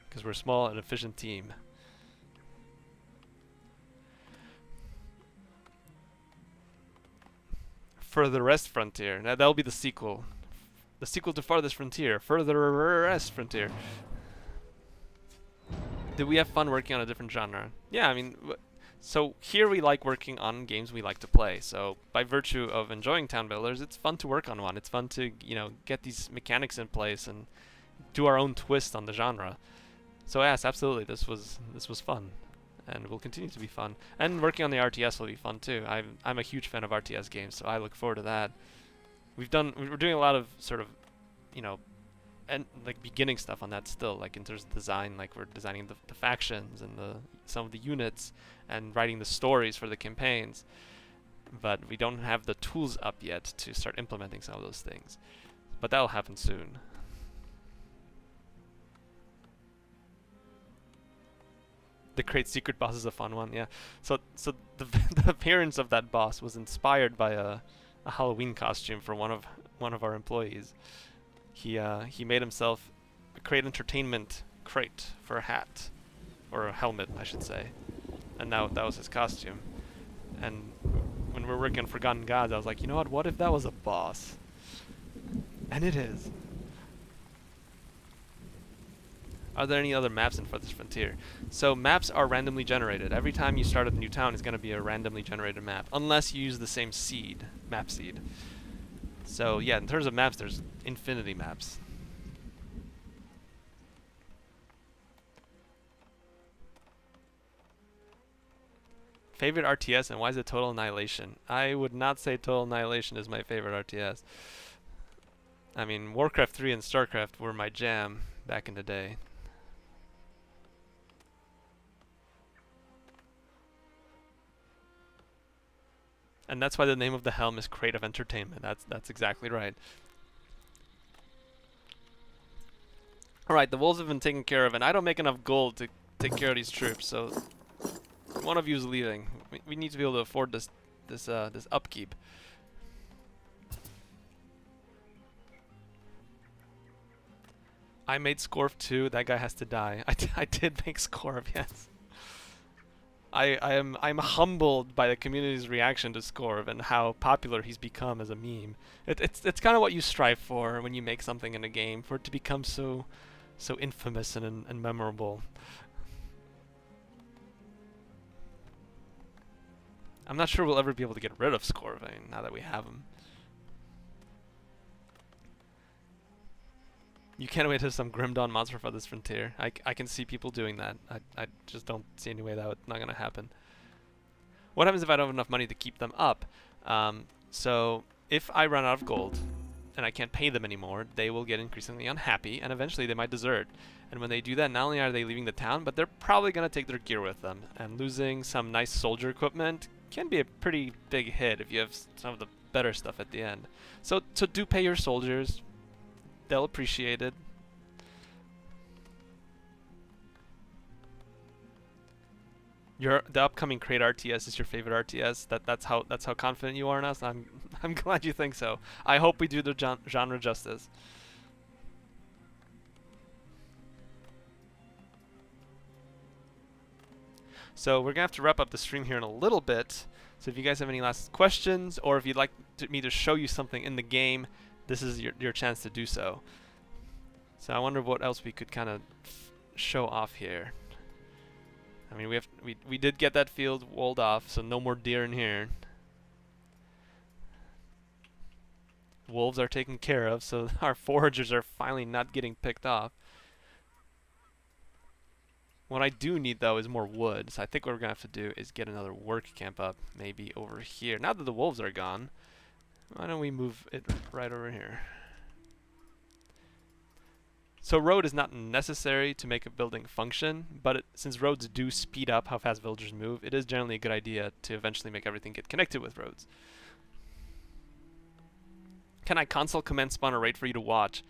Because we're a small and efficient team. Farthest Frontier. Now that'll be the sequel. The sequel to Farthest Frontier. Farthest Frontier. Did we have fun working on a different genre? Yeah, I mean, so here we like working on games we like to play. So by virtue of enjoying Town Builders, it's fun to work on one. It's fun to, you know, get these mechanics in place and do our own twist on the genre. So yes, absolutely, this was fun, and will continue to be fun. And working on the RTS will be fun too. I'm a huge fan of RTS games, so I look forward to that. We're doing a lot of sort of, you know, and like beginning stuff on that still, like in terms of design, like we're designing the factions and some of the units and writing the stories for the campaigns, but we don't have the tools up yet to start implementing some of those things, but that'll happen soon. The Crate Secret boss is a fun one, yeah. So the the appearance of that boss was inspired by a Halloween costume for one of our employees. He made himself a Crate Entertainment crate for a hat, or a helmet, I should say, and that was his costume. And when we were working on Forgotten Gods, I was like, you know what if that was a boss? And it is. Are there any other maps in Farthest Frontier? So maps are randomly generated. Every time you start a new town, it's going to be a randomly generated map, unless you use the same seed, map seed. So yeah, in terms of maps, there's infinity maps. Favorite RTS, and why is it Total Annihilation? I would not say Total Annihilation is my favorite RTS. I mean, Warcraft 3 and StarCraft were my jam back in the day. And that's why the name of the helm is Creative Entertainment. That's exactly right. Alright, the wolves have been taken care of, and I don't make enough gold to take care of these troops, so one of you is leaving. We need to be able to afford this upkeep. I made Scorf too. That guy has to die. I did make Scorf, yes. I'm humbled by the community's reaction to Scorv and how popular he's become as a meme. It's kind of what you strive for when you make something in a game, for it to become so infamous and memorable. I'm not sure we'll ever be able to get rid of Scorv, I mean, now that we have him. You can't wait to some Grim Dawn monster for this frontier. I can see people doing that. I just don't see any way that would not gonna happen. What happens if I don't have enough money to keep them up? So if I run out of gold and I can't pay them anymore, they will get increasingly unhappy, and eventually they might desert. And when they do that, not only are they leaving the town, but they're probably gonna take their gear with them. And losing some nice soldier equipment can be a pretty big hit if you have some of the better stuff at the end. So do pay your soldiers. They'll appreciate it. The upcoming Crate RTS is your favorite RTS. That's how confident you are in us. I'm glad you think so. I hope we do the genre justice. So we're gonna have to wrap up the stream here in a little bit. So if you guys have any last questions, or if you'd like me to show you something in the game, this is your chance to do so. So I wonder what else we could kind of show off here. I mean, we did get that field walled off, so no more deer in here. Wolves are taken care of, so our foragers are finally not getting picked off. What I do need, though, is more wood. So I think what we're going to have to do is get another work camp up, maybe over here. Now that the wolves are gone, why don't we move it right over here? So road is not necessary to make a building function, but since roads do speed up how fast villagers move, it is generally a good idea to eventually make everything get connected with roads. Can I console command spawn a raid for you to watch?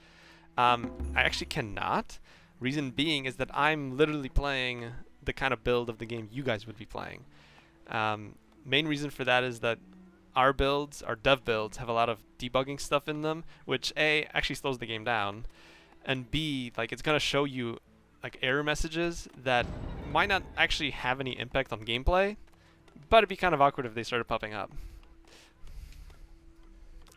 I actually cannot. Reason being is that I'm literally playing the kind of build of the game you guys would be playing. Main reason for that is that our builds, our dev builds, have a lot of debugging stuff in them, which A, actually slows the game down, and B, like, it's gonna show you like error messages that might not actually have any impact on gameplay, but it'd be kind of awkward if they started popping up.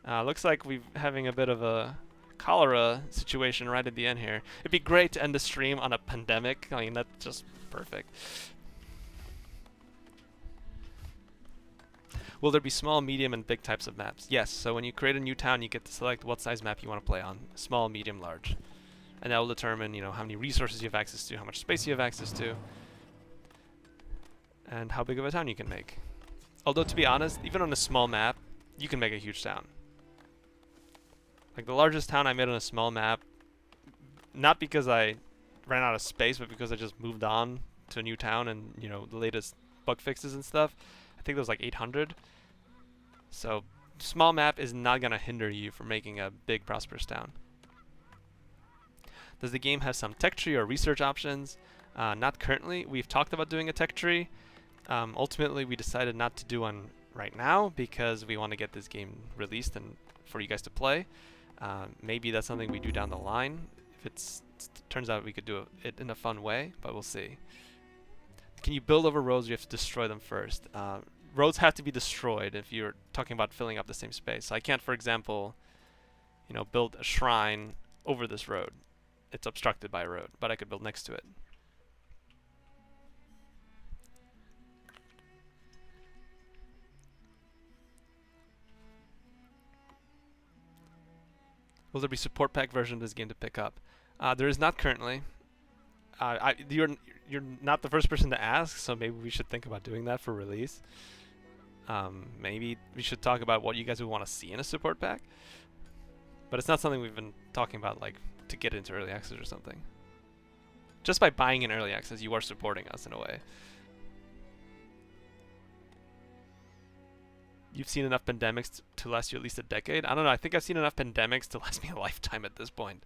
Looks like we're having a bit of a cholera situation right at the end here. It'd be great to end the stream on a pandemic. I mean, that's just perfect. Will there be small, medium, and big types of maps? Yes, so when you create a new town, you get to select what size map you want to play on. Small, medium, large. And that will determine, you know, how many resources you have access to, how much space you have access to, and how big of a town you can make. Although, to be honest, even on a small map, you can make a huge town. Like, the largest town I made on a small map, not because I ran out of space, but because I just moved on to a new town and, you know, the latest bug fixes and stuff. I think there was like 800. So, small map is not going to hinder you from making a big, prosperous town. Does the game have some tech tree or research options? Not currently. We've talked about doing a tech tree. Ultimately, we decided not to do one right now because we want to get this game released and for you guys to play. Maybe that's something we do down the line. If it turns out we could do it in a fun way, but we'll see. Can you build over roads? You have to destroy them first. roads have to be destroyed if you're talking about filling up the same space. So I can't, for example, build a shrine over this road. It's obstructed by a road, but I could build next to it. Will there be support pack version of this game to pick up? There is not currently. You're not the first person to ask, so maybe we should think about doing that for release. Maybe we should talk about what you guys would want to see in a support pack. But it's not something we've been talking about, like, to get into early access or something. Just by buying in early access, you are supporting us in a way. You've seen enough pandemics to last you at least a decade? I don't know, I think I've seen enough pandemics to last me a lifetime at this point.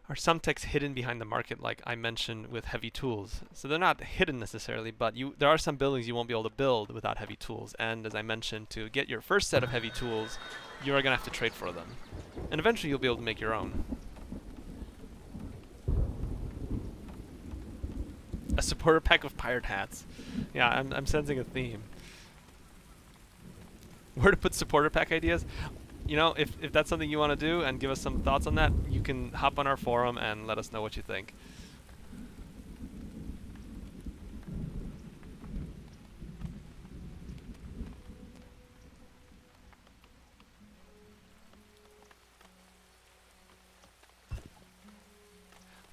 Are some techs hidden behind the market, like I mentioned with heavy tools? So they're not hidden necessarily, but there are some buildings you won't be able to build without heavy tools. And as I mentioned, to get your first set of heavy tools, you are going to have to trade for them. And eventually you'll be able to make your own. A supporter pack of pirate hats. Yeah, I'm sensing a theme. Where to put supporter pack ideas? If that's something you want to do and give us some thoughts on that, you can hop on our forum and let us know what you think.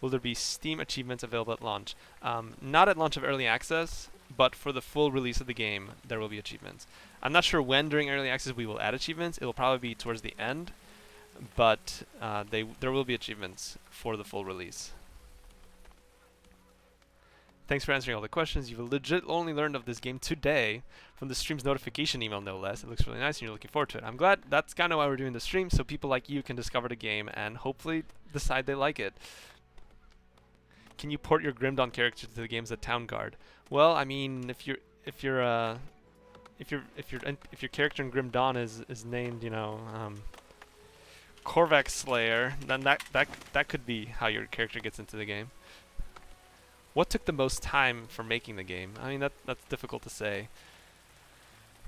Will there be Steam achievements available at launch? Not at launch of early access, but for the full release of the game, there will be achievements. I'm not sure when during early access we will add achievements. It will probably be towards the end, but there will be achievements for the full release. Thanks for answering all the questions. You've legit only learned of this game today from the stream's notification email, no less. It looks really nice and you're looking forward to it. I'm glad. That's kind of why we're doing the stream, so people like you can discover the game and hopefully decide they like it. Can you port your Grim Dawn character to the games at Town Guard? Well, I mean, if your character in Grim Dawn is named, Korvac Slayer, then that could be how your character gets into the game. What took the most time for making the game? I mean, that's difficult to say.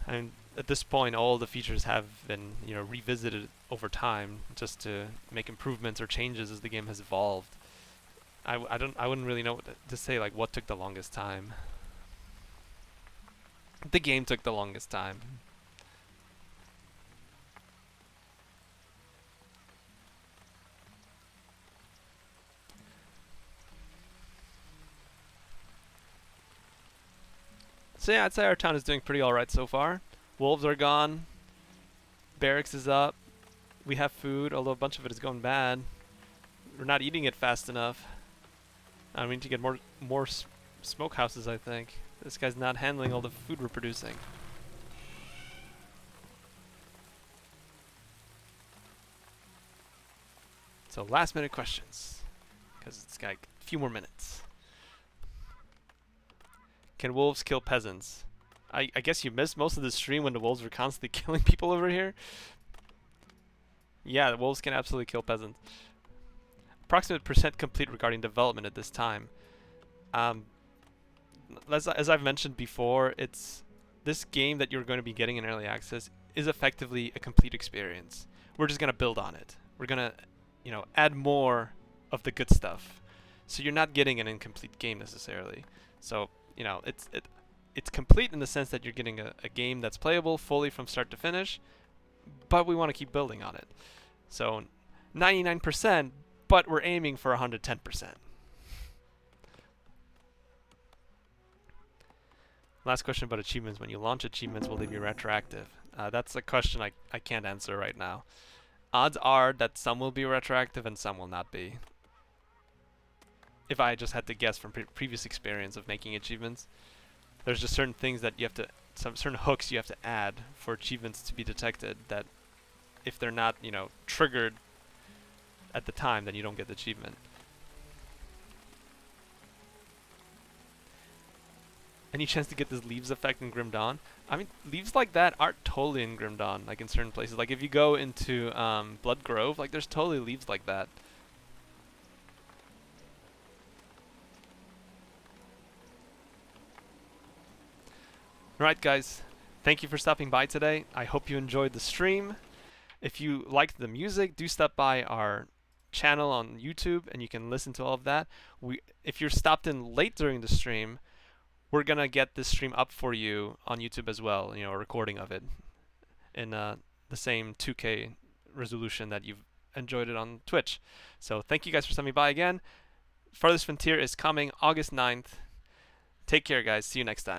I mean, at this point, all the features have been, revisited over time just to make improvements or changes as the game has evolved. I wouldn't really know what to say, like, what took the longest time. The game took the longest time. So yeah, I'd say our town is doing pretty alright so far. Wolves are gone. Barracks is up. We have food, although a bunch of it is going bad. We're not eating it fast enough. We need to get more smokehouses, I think. This guy's not handling all the food we're producing. So last minute questions, because it's got a few more minutes. Can wolves kill peasants? I guess you missed most of the stream when the wolves were constantly killing people over here. Yeah, the wolves can absolutely kill peasants. Approximate percent complete regarding development at this time. As I've mentioned before, this game that you're going to be getting in early access is effectively a complete experience. We're just going to build on it. We're going to, add more of the good stuff. So you're not getting an incomplete game necessarily. So, it's complete in the sense that you're getting a game that's playable fully from start to finish, but we want to keep building on it. So 99%, but we're aiming for 110%. Last question about achievements. When you launch achievements, will they be retroactive? That's a question I can't answer right now. Odds are that some will be retroactive and some will not be. If I just had to guess from previous experience of making achievements, there's just certain things that you have to, certain hooks you have to add for achievements to be detected that if they're not, triggered at the time, then you don't get the achievement. Any chance to get this leaves effect in Grim Dawn? I mean, leaves like that aren't totally in Grim Dawn, like in certain places. Like if you go into Blood Grove, like there's totally leaves like that. Alright guys, thank you for stopping by today. I hope you enjoyed the stream. If you liked the music, do stop by our channel on YouTube and you can listen to all of that. If you're stopped in late during the stream, we're gonna get this stream up for you on YouTube as well, a recording of it in the same 2K resolution that you've enjoyed it on Twitch. So thank you guys for stopping by again. Farthest Frontier is coming August 9th. Take care guys, see you next time.